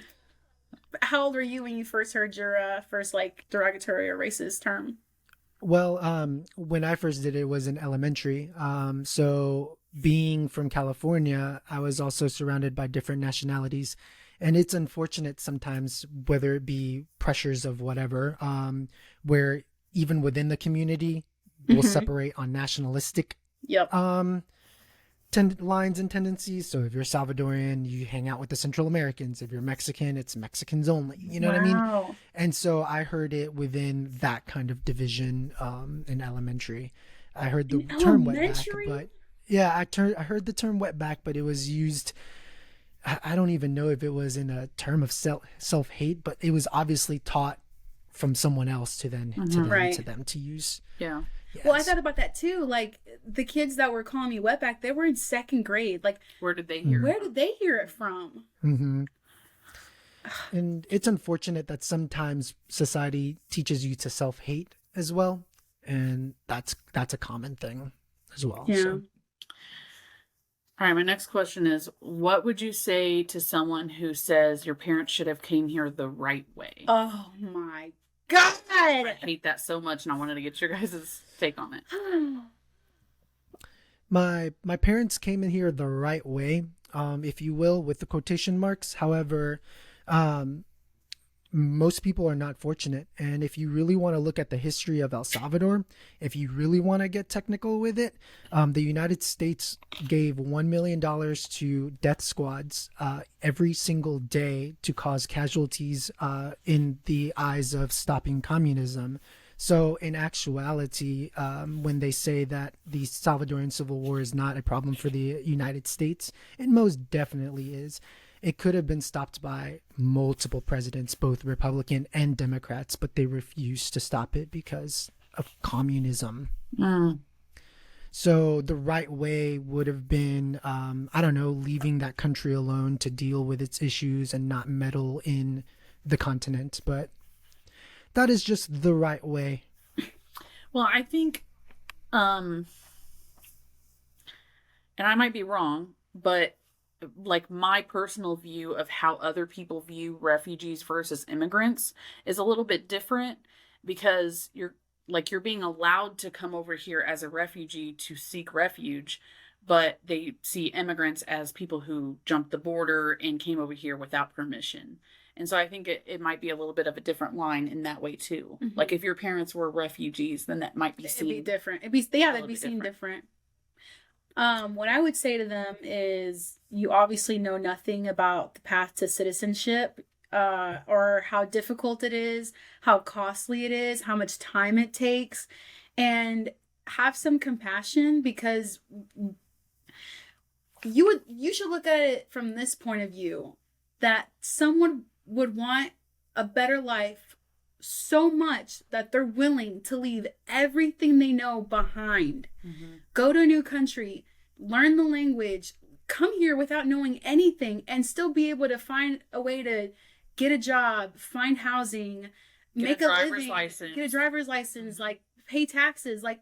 how old were you when you first heard your first, like, derogatory or racist term? Well, when I first did it was in elementary. So being from California, I was also surrounded by different nationalities. And it's unfortunate sometimes, whether it be pressures of whatever, where even within the community, we'll separate on nationalistic lines and tendencies. So if you're Salvadorian, you hang out with the Central Americans. If you're Mexican, it's Mexicans only. You know what I mean? And so I heard it within that kind of division in elementary. I heard the term wetback, but yeah, I heard the term wetback, but it was used... I don't even know if it was in a term of self-hate, but it was obviously taught from someone else to them to use. Yeah. Yes. Well, I thought about that too. Like the kids that were calling me wetback, they were in second grade. Like, where did they hear? Where did they hear it from? And it's unfortunate that sometimes society teaches you to self-hate as well, and that's a common thing as well. Yeah. So. All right, my next question is, what would you say to someone who says your parents should have came here the right way? Oh my God. I hate that so much, and I wanted to get your guys' take on it. My parents came in here the right way, if you will, with the quotation marks. However, most people are not fortunate. And if you really want to look at the history of El Salvador, if you really want to get technical with it, the United States gave $1 million to death squads every single day to cause casualties in the eyes of stopping communism. So in actuality, when they say that the Salvadoran Civil War is not a problem for the United States, it most definitely is. It could have been stopped by multiple presidents, both Republican and Democrats, but they refused to stop it because of communism. So the right way would have been, I don't know, leaving that country alone to deal with its issues and not meddle in the continent. But that is just the right way. Well, I think, and I might be wrong, but like my personal view of how other people view refugees versus immigrants is a little bit different, because you're being allowed to come over here as a refugee to seek refuge, but they see immigrants as people who jumped the border and came over here without permission. And so I think it might be a little bit of a different line in that way too. Like if your parents were refugees, then that might be seen. It'd be different. They'd be seen different. What I would say to them is, you obviously know nothing about the path to citizenship, or how difficult it is, how costly it is, how much time it takes, and have some compassion, because you should look at it from this point of view, that someone would want a better life so much that they're willing to leave everything they know behind, go to a new country, learn the language, come here without knowing anything, and still be able to find a way to get a job, find housing, make a living, license. get a driver's license, like pay taxes. Like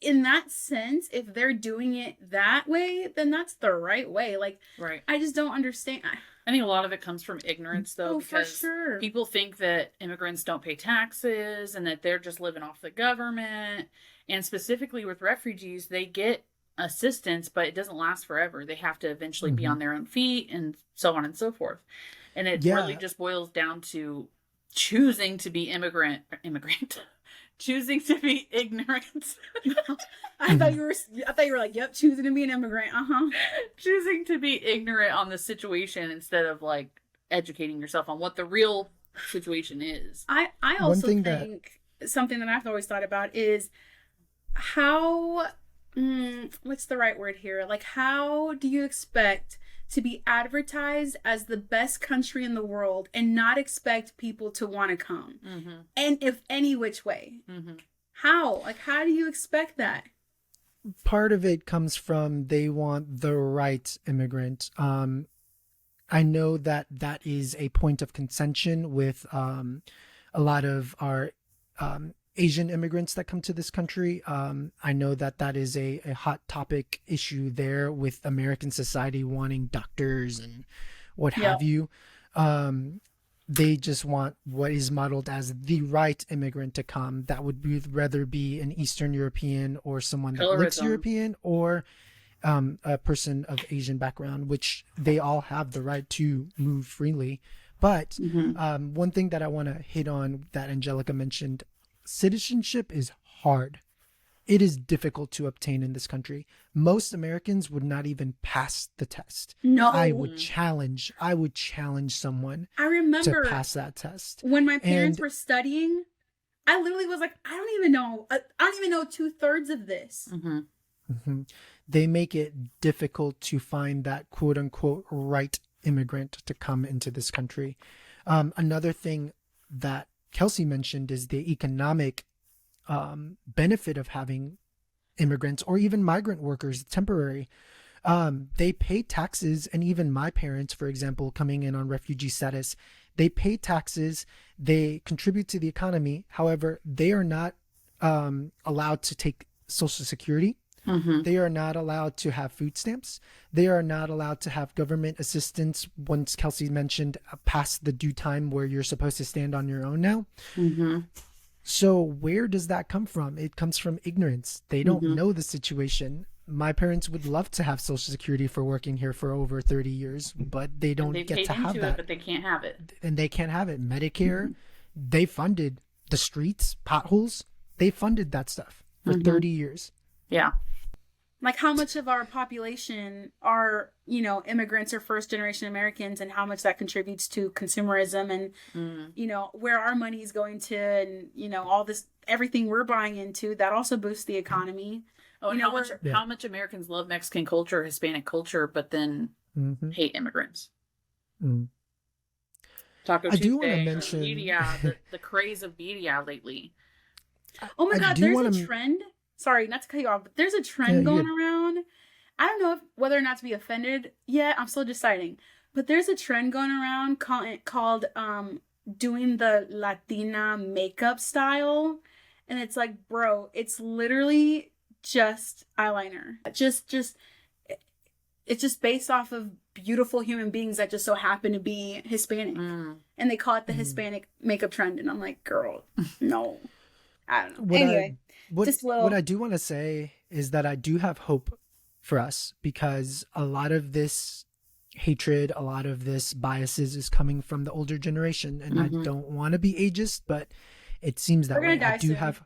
in that sense, if they're doing it that way, then that's the right way. Like, right. I just don't understand. I think a lot of it comes from ignorance, though, because for sure. people think that immigrants don't pay taxes and that they're just living off the government. And specifically with refugees, they get assistance, but it doesn't last forever. They have to eventually be on their own feet and so on and so forth. And it really just boils down to choosing to be immigrant, choosing to be ignorant. I thought you were like, yep, choosing to be an immigrant. Choosing to be ignorant on the situation instead of like educating yourself on what the real situation is. I also think something that I've always thought about is how what's the right word here? Like, how do you expect to be advertised as the best country in the world and not expect people to want to come? And if any which way. How? Like, how do you expect that? Part of it comes from they want the right immigrant. I know that that is a point of contention with a lot of our Asian immigrants that come to this country. I know that that is a hot topic issue there with American society wanting doctors and what have you. They just want what is modeled as the right immigrant to come. That would be rather be an Eastern European or someone that looks European, or a person of Asian background, which they all have the right to move freely. But one thing that I want to hit on that Angelica mentioned, citizenship is hard. It is difficult to obtain in this country. Most Americans would not even pass the test. No. I would challenge someone I remember to pass that test. When my parents were studying, I literally was like, I don't even know 2/3 of this. They make it difficult to find that quote unquote right immigrant to come into this country. Another thing that Kelsey mentioned is the economic benefit of having immigrants or even migrant workers, temporary. They pay taxes, and even my parents, for example, coming in on refugee status, they pay taxes, they contribute to the economy. However, they are not allowed to take Social Security. They are not allowed to have food stamps. They are not allowed to have government assistance once Kelsey mentioned past the due time where you're supposed to stand on your own now. So where does that come from? It comes from ignorance. They don't know the situation. My parents would love to have Social Security for working here for over 30 years, but they don't get to have that. But they can't have it. And they can't have it. Medicare, they funded the streets, potholes. They funded that stuff for 30 years. Yeah. Like, how much of our population are, immigrants or first generation Americans, and how much that contributes to consumerism and, where our money is going to, and, all this, everything we're buying into, that also boosts the economy. Oh, and how much Americans love Mexican culture, Hispanic culture, but then hate immigrants. Taco Tuesday, I do want to mention media, the craze of media lately. Oh my God, there's a trend. Sorry, not to cut you off, but there's a trend going around. I don't know whether or not to be offended yet. I'm still deciding. But there's a trend going around called doing the Latina makeup style. And it's like, bro, it's literally just eyeliner. It's just based off of beautiful human beings that just so happen to be Hispanic. And they call it the Hispanic makeup trend. And I'm like, girl, no. I don't know. Anyway. What I do want to say is that I do have hope for us, because a lot of this hatred, a lot of this biases is coming from the older generation. And I don't want to be ageist, but it seems that way. I do have.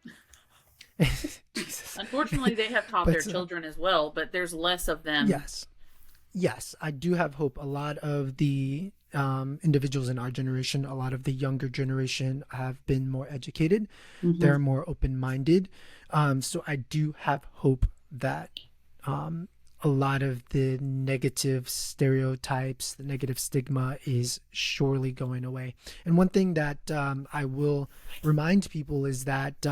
Unfortunately, they have taught their children as well, but there's less of them. Yes, I do have hope. A lot of the individuals in our generation, a lot of the younger generation have been more educated. They're more open-minded. So I do have hope that a lot of the negative stereotypes, the negative stigma is surely going away. And one thing that I will remind people is that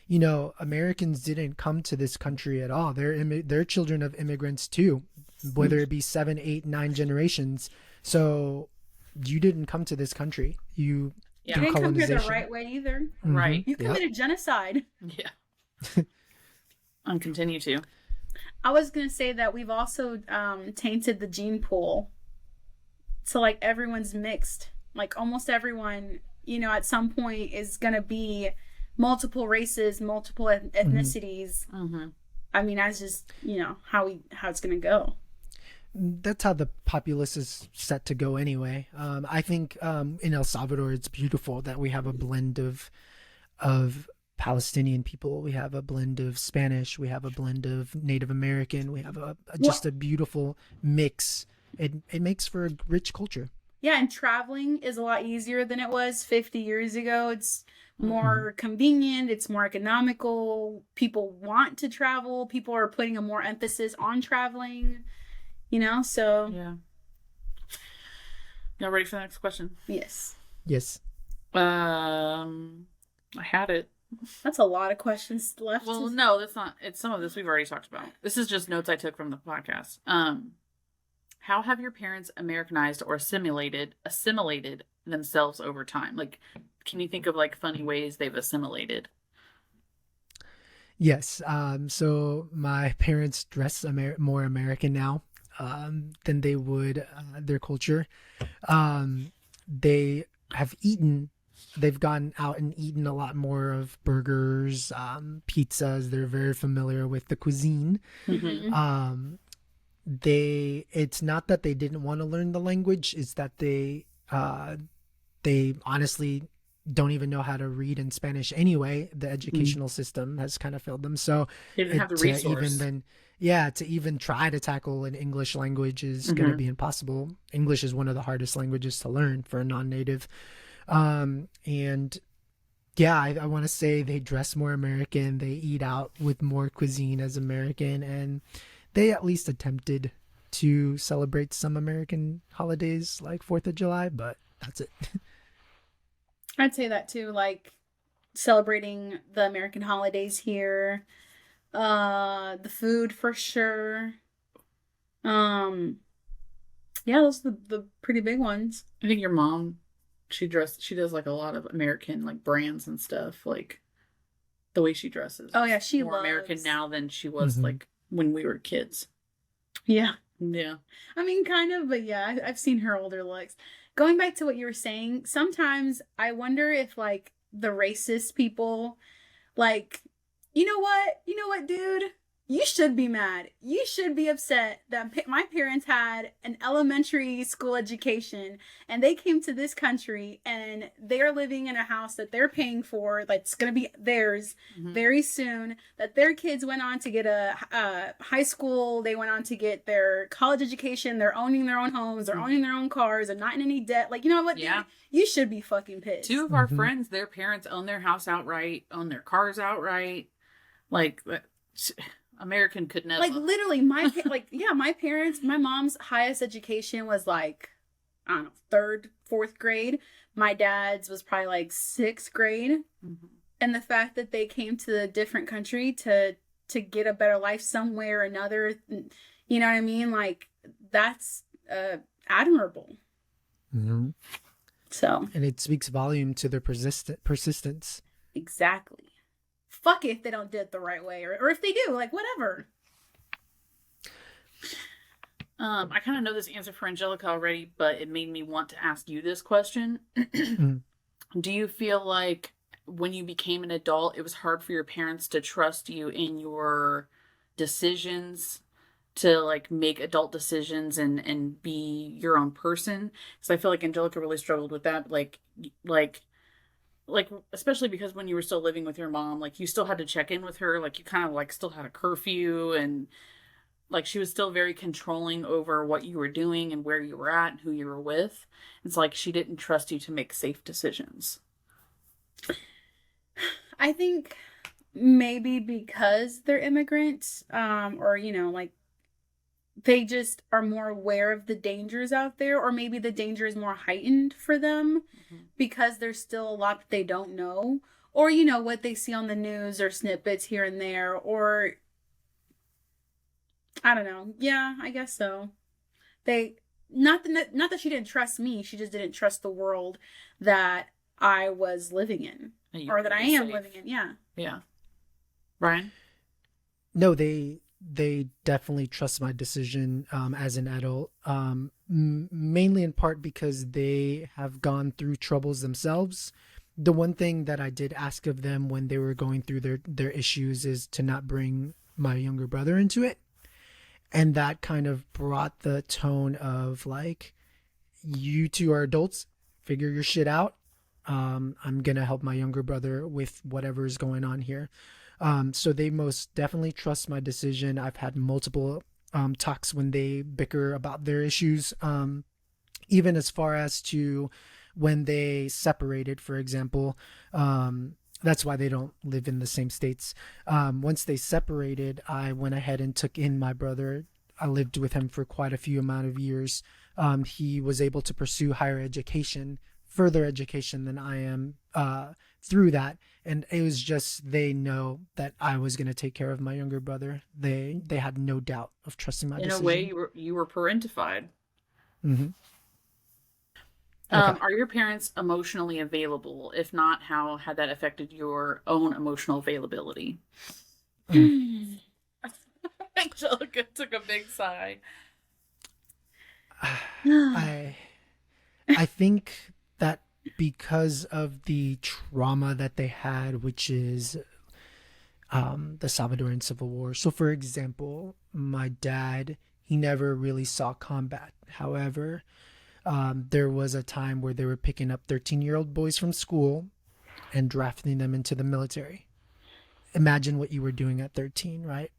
Americans didn't come to this country at all. They're children of immigrants too, whether it be 7, 8, 9 generations. So you didn't come to this country. You Yeah. You didn't come here the colonization. right way either. Right. You committed genocide. Yeah. And continue to. I was gonna say that we've also tainted the gene pool. So like everyone's mixed. Like almost everyone, you know, at some point is gonna be multiple races, multiple ethnicities. Mm-hmm. I mean, that's just, you know, how it's gonna go. That's how the populace is set to go anyway. I think in El Salvador, it's beautiful that we have a blend of Palestinian people. We have a blend of Spanish. We have a blend of Native American. We have just a beautiful mix. It makes for a rich culture. Yeah, and traveling is a lot easier than it was 50 years ago. It's more convenient. It's more economical. People want to travel. People are putting a more emphasis on traveling. You know, so Yeah. Y'all ready for the next question? yes. Yes. I had it. That's a lot of questions left. Well, no, that's not. It's some of this we've already talked about. This is just notes I took from the podcast. How have your parents Americanized or assimilated themselves over time? Like, can you think of like funny ways they've assimilated? Yes. So my parents dress more American now than they would their culture. They have eaten. They've gone out and eaten a lot more of burgers, pizzas. They're very familiar with the cuisine. Mm-hmm. It's not that they didn't want to learn the language, it's that they honestly don't even know how to read in Spanish anyway. The educational system has kind of failed them, so They didn't have the resource. to even try to tackle an English language is going to be impossible. English is one of the hardest languages to learn for a non-native. And yeah, I want to say they dress more American, they eat out with more cuisine as American, and they at least attempted to celebrate some American holidays like 4th of July, but that's it. I'd say that too, like celebrating the American holidays here. The food for sure. Yeah, those are the pretty big ones. I think your mom, she does like a lot of American like brands and stuff, like the way she dresses. Oh yeah, she more loves American now than she was like when we were kids. Yeah. Yeah. I mean, kind of, but yeah, I've seen her older looks. Going back to what you were saying, sometimes I wonder if, like, the racist people, like, you know what, dude? You should be mad. You should be upset that my parents had an elementary school education and they came to this country and they're living in a house that they're paying for that's going to be theirs very soon, that their kids went on to get a high school, they went on to get their college education, they're owning their own homes, they're owning their own cars, they're not in any debt. Like, you know what? Yeah. You should be fucking pissed. Two of our friends, their parents own their house outright, own their cars outright. Like, American could never. Like literally, my parents, my mom's highest education was like, I don't know, 3rd, 4th grade. My dad's was probably like 6th grade. And the fact that they came to a different country to get a better life somewhere or another, you know what I mean? Like that's admirable. So, and it speaks volume to their persistence. Exactly. Fuck it if they don't do it the right way, or if they do, like, whatever. I kind of know this answer for Angelica already, but it made me want to ask you this question. Do you feel like when you became an adult, it was hard for your parents to trust you in your decisions, to like make adult decisions and be your own person? Because I feel like Angelica really struggled with that, like especially because when you were still living with your mom, like you still had to check in with her, like you kind of like still had a curfew, and like she was still very controlling over what you were doing and where you were at and who you were with. It's like she didn't trust you to make safe decisions. I think maybe because they're immigrants, or you know, like they just are more aware of the dangers out there, or maybe the danger is more heightened for them because there's still a lot that they don't know, or you know what they see on the news or snippets here and there, or I don't know. Yeah, I guess so. They not that she didn't trust me, she just didn't trust the world that I was living in, And you or that could I be am safe. living in. Yeah. Yeah. Brian? No, they definitely trust my decision as an adult, mainly in part because they have gone through troubles themselves. The one thing that I did ask of them when they were going through their issues is to not bring my younger brother into it, and that kind of brought the tone of like, you two are adults, figure your shit out. I'm gonna help my younger brother with whatever is going on here. So they most definitely trust my decision. I've had multiple talks when they bicker about their issues, even as far as to when they separated, for example. That's why they don't live in the same states. Once they separated, I went ahead and took in my brother. I lived with him for quite a few amount of years. He was able to pursue higher education, further education than I am, through that. And it was just, they know that I was going to take care of my younger brother. They had no doubt of trusting my In decision. a way, you were parentified. Mm-hmm. Okay. Are your parents emotionally available? If not, how had that affected your own emotional availability? Angelica took a big sigh. I I think that because of the trauma that they had, which is the Salvadoran Civil War. So, for example, my dad, he never really saw combat. However, there was a time where they were picking up 13-year-old boys from school and drafting them into the military. Imagine what you were doing at 13, right?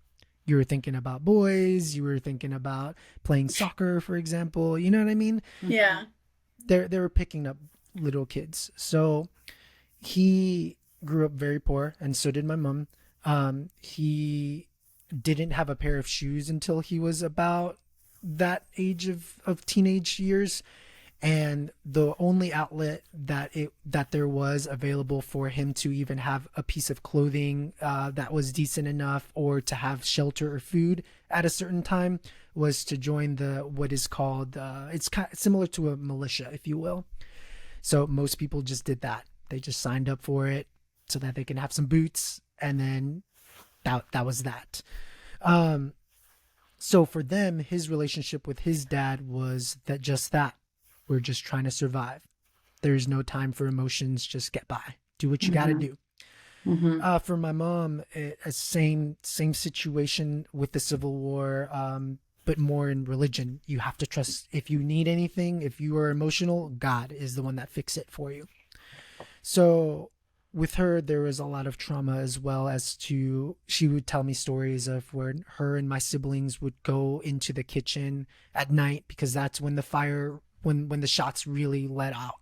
You were thinking about boys, you were thinking about playing soccer, for example. You know what I mean? Yeah. They were picking up little kids. So he grew up very poor, and so did my mom. He didn't have a pair of shoes until he was about that age of teenage years, and the only outlet that there was available for him to even have a piece of clothing that was decent enough, or to have shelter or food at a certain time, was to join the what is called it's kind of similar to a militia, if you will. So most people just did that. They just signed up for it so that they can have some boots, and then that was that. So for them, his relationship with his dad was that we're just trying to survive. There's no time for emotions. Just get by. Do what you got to do. Mm-hmm. For my mom, same situation with the Civil War, but more in religion. You have to trust. If you need anything, if you are emotional, God is the one that fix it for you. So with her, there was a lot of trauma, as well as to, she would tell me stories of where her and my siblings would go into the kitchen at night, because that's when the fire, when the shots really let out.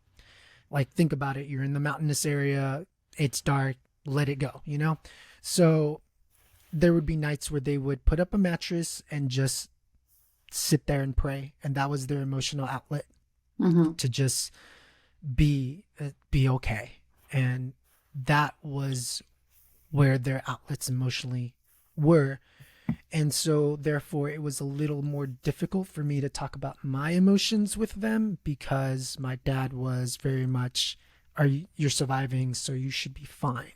Like, think about it. You're in the mountainous area. It's dark. Let it go, you know? So there would be nights where they would put up a mattress and just sit there and pray. And that was their emotional outlet, to just be okay. And that was where their outlets emotionally were. And so therefore it was a little more difficult for me to talk about my emotions with them, because my dad was very much, you're surviving, so you should be fine.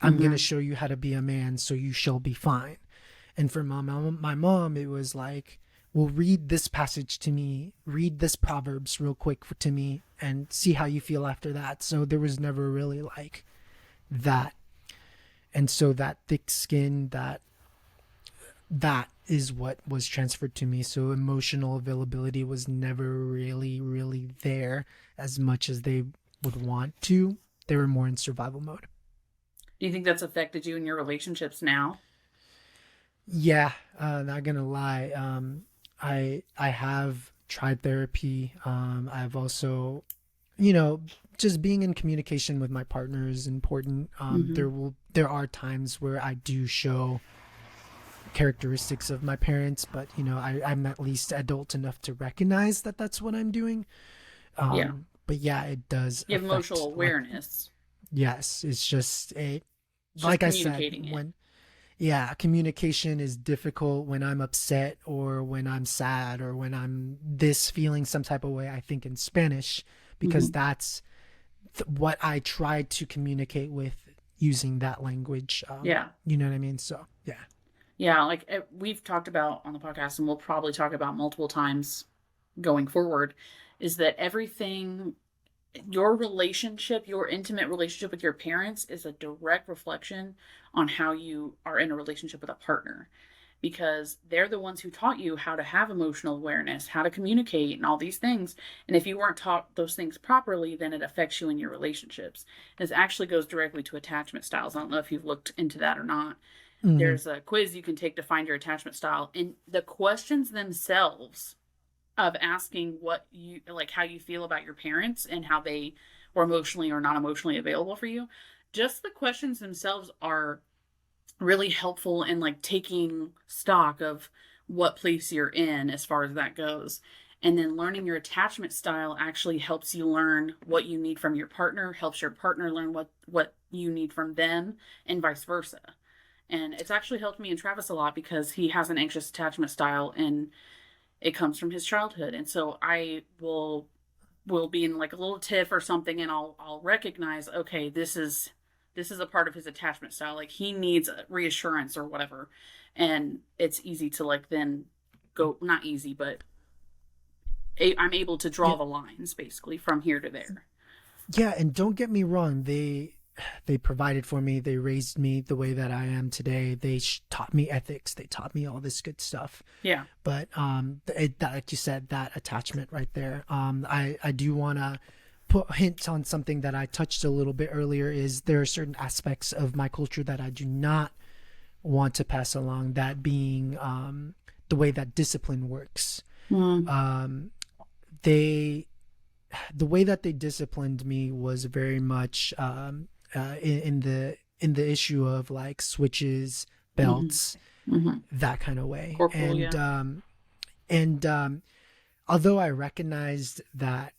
I'm going to show you how to be a man, so you shall be fine. And for my mom, it was like, well, read this passage to me, read this Proverbs real quick to me, and see how you feel after that. So there was never really like that. And so that thick skin, that is what was transferred to me. So emotional availability was never really there as much as they would want to. They were more in survival mode. Do you think that's affected you in your relationships now? Yeah, not gonna lie. I have tried therapy. I've also, just being in communication with my partner is important. There are times where I do show characteristics of my parents, but I'm at least adult enough to recognize that that's what I'm doing. Yeah. But yeah, it does. You have affect, emotional awareness. Yes, it's just Just like I said, communicating it. communication is difficult when I'm upset, or when I'm sad, or when I'm feeling some type of way. I think in Spanish, because what I tried to communicate with using that language. Yeah. You know what I mean? So, yeah. Yeah, like we've talked about on the podcast, and we'll probably talk about multiple times going forward, is that everything, your relationship, your intimate relationship with your parents is a direct reflection on how you are in a relationship with a partner. Because they're the ones who taught you how to have emotional awareness, how to communicate, and all these things. And if you weren't taught those things properly, then it affects you in your relationships. This actually goes directly to attachment styles. I don't know if you've looked into that or not. There's a quiz you can take to find your attachment style. And the questions themselves of asking what you like, how you feel about your parents and how they were emotionally or not emotionally available for you, just the questions themselves are really helpful in like taking stock of what place you're in as far as that goes. And then learning your attachment style actually helps you learn what you need from your partner, helps your partner learn what you need from them, and vice versa. And it's actually helped me and Travis a lot because he has an anxious attachment style and it comes from his childhood. And so I will be in like a little tiff or something, and I'll recognize, okay, this is a part of his attachment style. Like he needs reassurance or whatever. And it's easy to like then go, not easy, but I'm able to draw the lines basically from here to there. Yeah, and don't get me wrong, they provided for me, they raised me the way that I am today. They taught me ethics, they taught me all this good stuff. Yeah. But that, like you said, that attachment right there, I do want to put hints on something that I touched a little bit earlier. Is there are certain aspects of my culture that I do not want to pass along, that being the way that discipline works. The way that they disciplined me was very much in the issue of like switches, belts, that kind of way. Corporal, and although I recognized that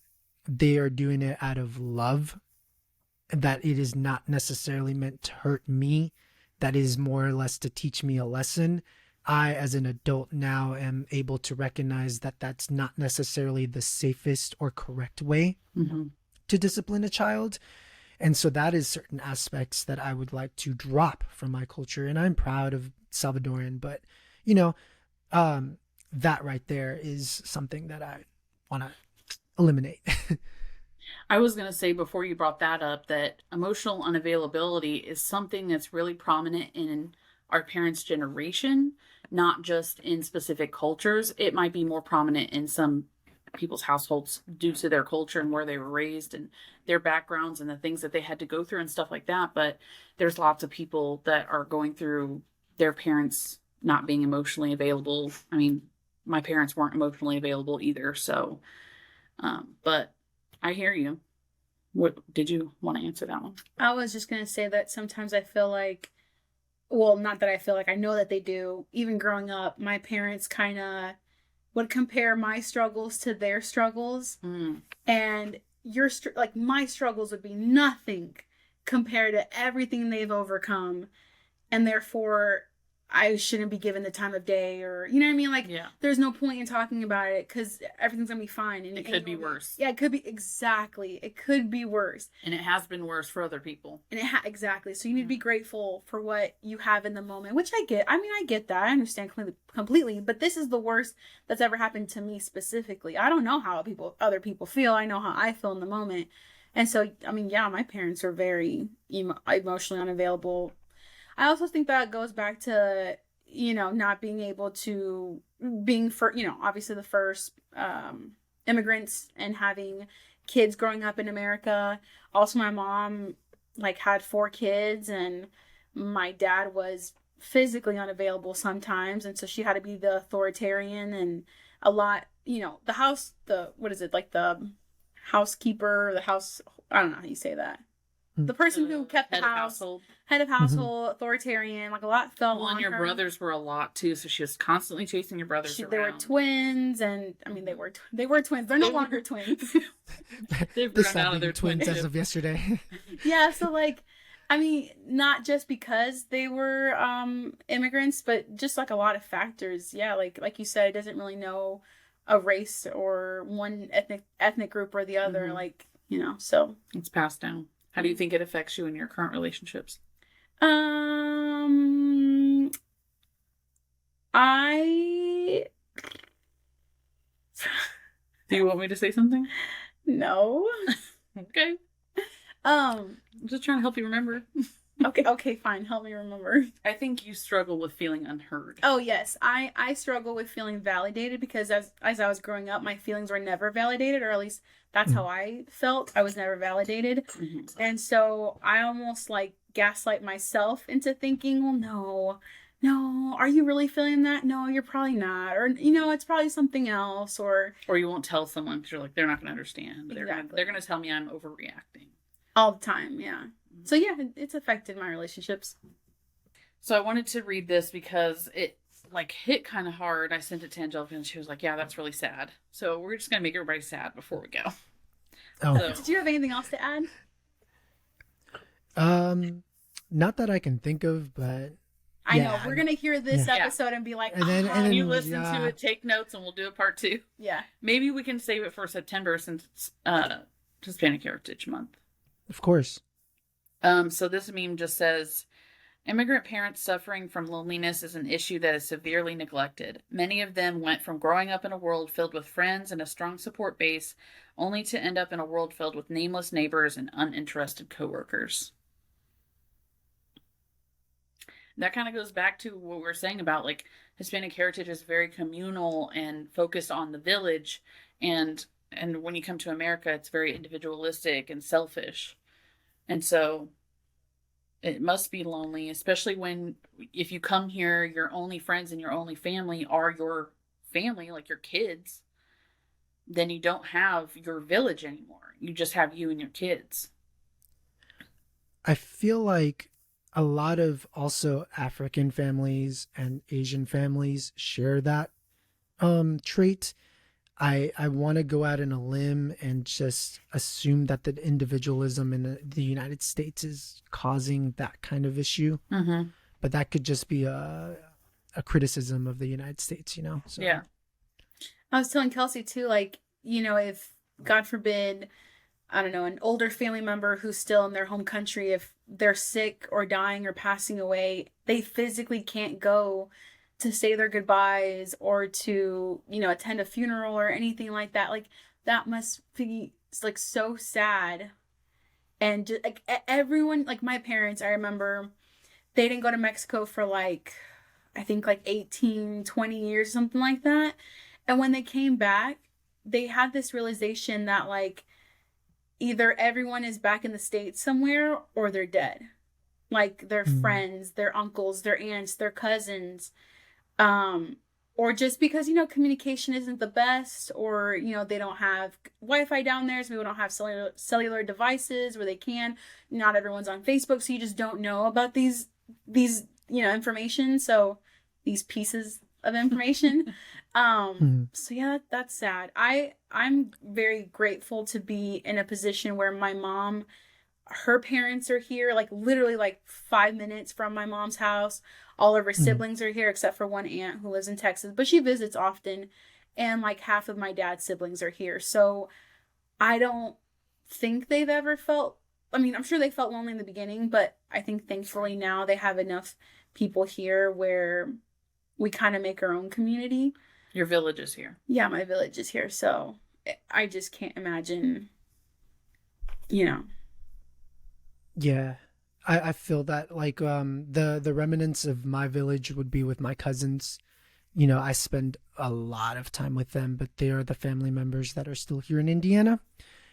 they are doing it out of love, that it is not necessarily meant to hurt me, that is more or less to teach me a lesson, I, as an adult now, am able to recognize that that's not necessarily the safest or correct way to discipline a child. And so that is certain aspects that I would like to drop from my culture. And I'm proud of Salvadorian, but you know, that right there is something that I want to eliminate. I was going to say before you brought that up that emotional unavailability is something that's really prominent in our parents' generation, not just in specific cultures. It might be more prominent in some people's households due to their culture and where they were raised and their backgrounds and the things that they had to go through and stuff like that. But there's lots of people that are going through their parents not being emotionally available. I mean, my parents weren't emotionally available either. So, but I hear you. What did you want to answer that one? I was just going to say that sometimes I feel like, well, not that I feel like, I know that they do. Even growing up, my parents kind of would compare my struggles to their struggles. And like my struggles would be nothing compared to everything they've overcome. And therefore, I shouldn't be given the time of day, or, you know what I mean? Like, there's no point in talking about it because everything's going to be fine. And it could be worse. Yeah, it could be. Exactly. It could be worse. And it has been worse for other people. And exactly. So you need to be grateful for what you have in the moment, which I get. I mean, I get that. I understand completely. But this is the worst that's ever happened to me specifically. I don't know how other people feel. I know how I feel in the moment. And so, I mean, yeah, my parents are very emotionally unavailable. I also think that goes back to, you know, not being able to obviously the first immigrants and having kids growing up in America. Also, my mom like had 4 kids, and my dad was physically unavailable sometimes. And so she had to be the authoritarian and a lot, you know, the housekeeper, I don't know how you say that. The person who kept the house, head of household, authoritarian, like a lot fell on her. And your brothers were a lot too, so she was constantly chasing your brothers around. They were twins, and I mean they were twins. They're no longer twins. They've grown out of their twins as of yesterday. Yeah, so like, I mean, not just because they were immigrants, but just like a lot of factors. Yeah, like you said, it doesn't really know a race or one ethnic group or the other. Like, So It's passed down. How do you think it affects you in your current relationships? I Do you want me to say something? no. Okay. Um I'm just trying to help you remember. okay, fine. Help me remember. I think you struggle with feeling unheard. Oh yes, I struggle with feeling validated because as I was growing up, my feelings were never validated, or at least that's how I felt. I was never validated. And so I almost like gaslight myself into thinking, well, no, are you really feeling that? No, you're probably not. Or, it's probably something else. Or you won't tell someone because you're like, they're not going to understand. Exactly. They're going to tell me I'm overreacting. All the time, yeah. So yeah, it's affected my relationships. So I wanted to read this because it like hit kind of hard. I sent it to Angelica and she was like, yeah, that's really sad. So we're just going to make everybody sad before we go. Oh. So, Did you have anything else to add? Not that I can think of, but I know we're gonna hear this Yeah. episode and be like, And then you listen yeah. to it, take notes, and we'll do a part 2. yeah. Maybe we can save it for September since it's Hispanic Heritage Month. Of course. So this meme just says, immigrant parents suffering from loneliness is an issue that is severely neglected. Many of them went from growing up in a world filled with friends and a strong support base, only to end up in a world filled with nameless neighbors and uninterested coworkers. That kind of goes back to what we were saying about like Hispanic heritage is very communal and focused on the village, and when you come to America, it's very individualistic and selfish. And so it must be lonely, especially if you come here, your only friends and your only family are your family, like your kids. Then you don't have your village anymore. You just have you and your kids. I feel like a lot of also African families and Asian families share that trait. I want to go out on a limb and just assume that the individualism in the United States is causing that kind of issue. Mm-hmm. But that could just be a criticism of the United States, So. Yeah. I was telling Kelsey too, like, if God forbid, I don't know, an older family member who's still in their home country, if they're sick or dying or passing away, they physically can't go to say their goodbyes or to, attend a funeral or anything like that. Like, that must be like so sad. And just, like everyone, like my parents, I remember they didn't go to Mexico for like, I think like 18, 20 years, something like that. And when they came back, they had this realization that like either everyone is back in the States somewhere or they're dead. Like their friends, their uncles, their aunts, their cousins. Or just because, communication isn't the best, or, they don't have Wi-Fi down there, so we don't have cellular devices where they can. Not everyone's on Facebook, so you just don't know about these, information. So these pieces of information. So yeah, that's sad. I'm very grateful to be in a position where my mom, her parents are here, like literally like 5 minutes from my mom's house. All of her siblings are here except for one aunt who lives in Texas, but she visits often. And like half of my dad's siblings are here. So I don't think they've ever felt, I'm sure they felt lonely in the beginning, but I think thankfully now they have enough people here where we kind of make our own community. Your village is here. Yeah, my village is here. So I just can't imagine, Yeah, I feel that like the remnants of my village would be with my cousins. I spend a lot of time with them, but they are the family members that are still here in Indiana,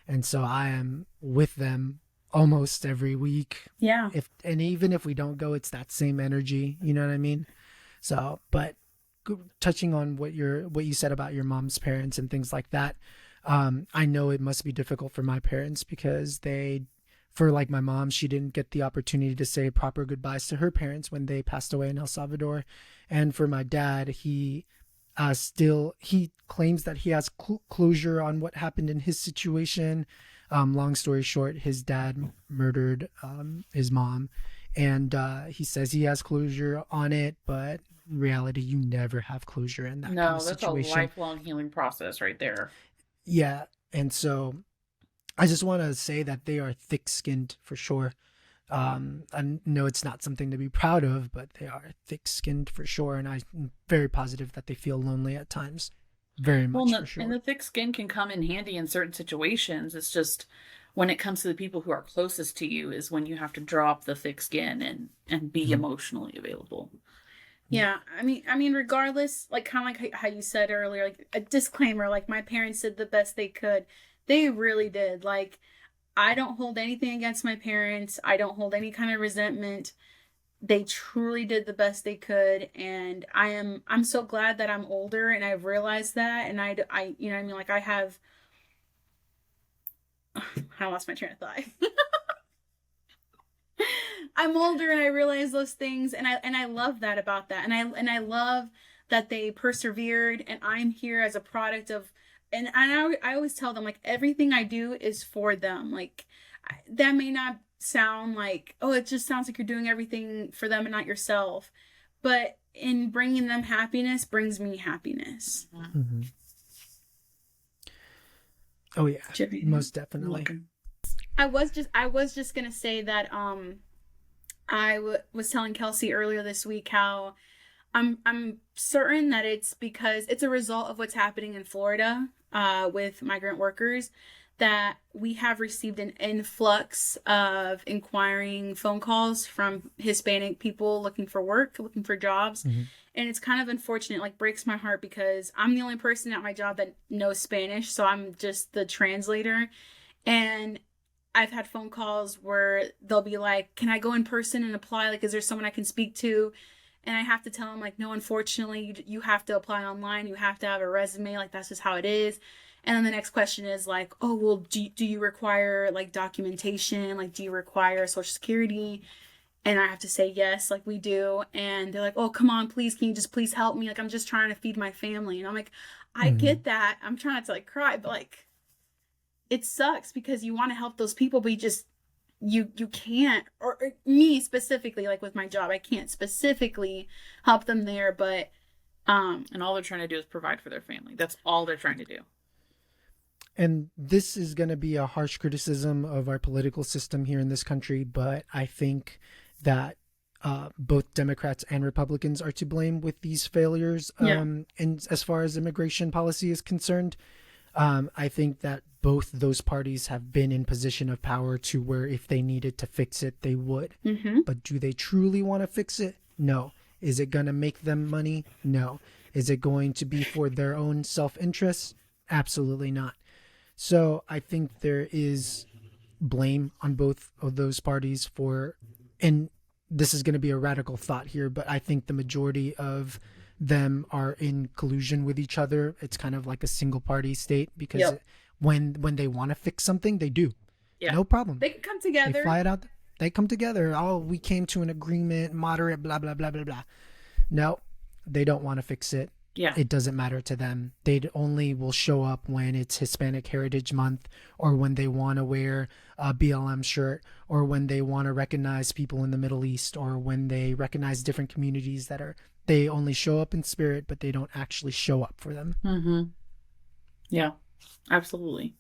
and so I am with them almost every week. Yeah. Even if we don't go, it's that same energy. You know what I mean? So, but touching on what you said about your mom's parents and things like that, I know it must be difficult for my parents because for like my mom, she didn't get the opportunity to say proper goodbyes to her parents when they passed away in El Salvador. And for my dad, he claims that he has closure on what happened in his situation. Long story short, his dad murdered his mom, and he says he has closure on it, but in reality, you never have closure in that kind of situation. No, that's a lifelong healing process right there. Yeah, and so I just want to say that they are thick-skinned for sure. I know it's not something to be proud of, but they are thick-skinned for sure, and I'm very positive that they feel lonely at times. Very Well, much and for and sure. the thick skin can come in handy in certain situations. It's just when it comes to the people who are closest to you is when you have to drop the thick skin and be Mhm. emotionally available. Yeah, I mean, regardless, like kind of like how you said earlier, like a disclaimer, like my parents did the best they could. They really did. Like, I don't hold anything against my parents. I don't hold any kind of resentment. They truly did the best they could, and I'm so glad that I'm older and I've realized that, and you know what I mean, like I have I lost my train of thought. I'm older and I realize those things, and I love that about that. And I love that they persevered, and I'm here as a product of, and I always tell them like everything I do is for them. Like that may not sound like, oh, it just sounds like you're doing everything for them and not yourself. But in bringing them happiness brings me happiness. Hmm. Oh yeah, Chippy. most definitely. I was just gonna say that was telling Kelsey earlier this week how I'm certain that it's because it's a result of what's happening in Florida with migrant workers, that we have received an influx of inquiring phone calls from Hispanic people looking for work, looking for jobs. Hmm. And it's kind of unfortunate, like breaks my heart because I'm the only person at my job that knows Spanish, so I'm just the translator. And I've had phone calls where they'll be like, "Can I go in person and apply? Like, is there someone I can speak to?" And I have to tell them, like, "No, unfortunately, you have to apply online. You have to have a resume. Like, that's just how it is." And then the next question is like, "Oh, well, do you require like documentation? Like, do you require social security?" And I have to say yes, like we do. And they're like, "Oh, come on, please, can you just please help me? Like, I'm just trying to feed my family." And I'm like, I Hmm. get that. I'm trying not to like cry, but like it sucks because you want to help those people, but you can't. Or me specifically, like with my job, I can't specifically help them there, but And all they're trying to do is provide for their family. That's all they're trying to do. And this is going to be a harsh criticism of our political system here in this country, but I think that both Democrats and Republicans are to blame with these failures. yeah. And as far as immigration policy is concerned, I think that both those parties have been in position of power to where if they needed to fix it, they would. Mm-hmm. But do they truly want to fix it? No. Is it going to make them money? No. Is it going to be for their own self interest? Absolutely not. So I think there is blame on both of those parties for, and this is going to be a radical thought here, but I think the majority of them are in collusion with each other. It's kind of like a single party state because Yep. when they want to fix something, they do. Yeah. No problem. They can come They together. fly it out. They come together. Oh, we came to an agreement, moderate, blah, blah, blah, blah, blah. No, they don't want to fix it. Yeah. It doesn't matter to them. They only will show up when it's Hispanic Heritage Month, or when they want to wear a BLM shirt, or when they want to recognize people in the Middle East, or when they recognize different communities that are, they only show up in spirit, but they don't actually show up for them. Mm-hmm. Yeah. Absolutely.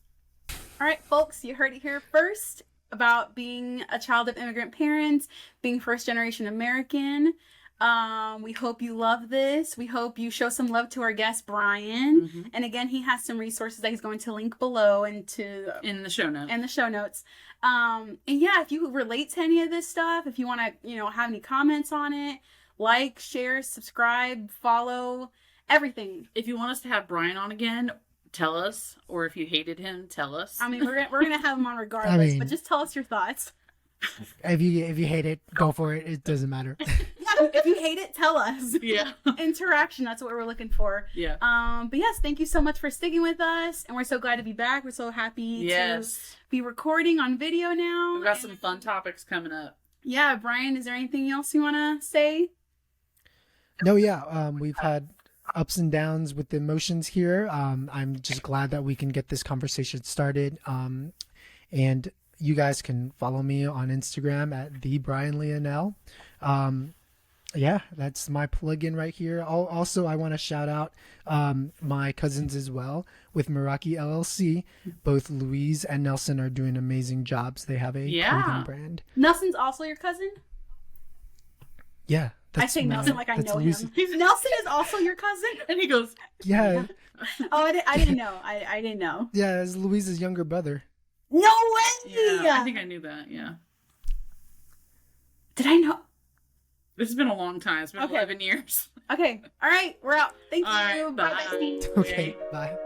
All right, folks, you heard it here first about being a child of immigrant parents, being first generation American. We hope you love this. We hope you show some love to our guest, Brian. Mm-hmm. And again, he has some resources that he's going to link below and In the show notes. and the show notes. And yeah, if you relate to any of this stuff, if you want to, have any comments on it, like, share, subscribe, follow, everything. If you want us to have Brian on again, tell us. Or if you hated him, tell us. I mean, we're gonna have him on regardless, mean- but just tell us your thoughts. If you hate it, go for it. It doesn't matter. Yeah, if you hate it, tell us. Yeah. Interaction, that's what we're looking for. Yeah. But yes, thank you so much for sticking with us, and we're so glad to be back. We're so happy Yes. to be recording on video now. We've got some fun topics coming up. Yeah, Brian, is there anything else you want to say? No, yeah. We've had ups and downs with the emotions here. I'm just glad that we can get this conversation started. And you guys can follow me on Instagram at the Brian Leonel. Yeah, that's my plug-in right here. Also, I want to shout out my cousins as well with Meraki LLC. Both Louise and Nelson are doing amazing jobs. They have a Yeah. clothing brand. Nelson's also your cousin? Yeah, I say Nelson like I that's know Louise. him. Nelson is also your cousin? And he goes, Yeah, Oh, I didn't know. I didn't know. yeah, it's Louise's younger brother. No way! yeah, I think I knew that. Yeah. Did I know? This has been a long time. It's been Okay. 11 years. Okay. All right. We're out. Thank All you. right, Bye. bye. Okay, bye.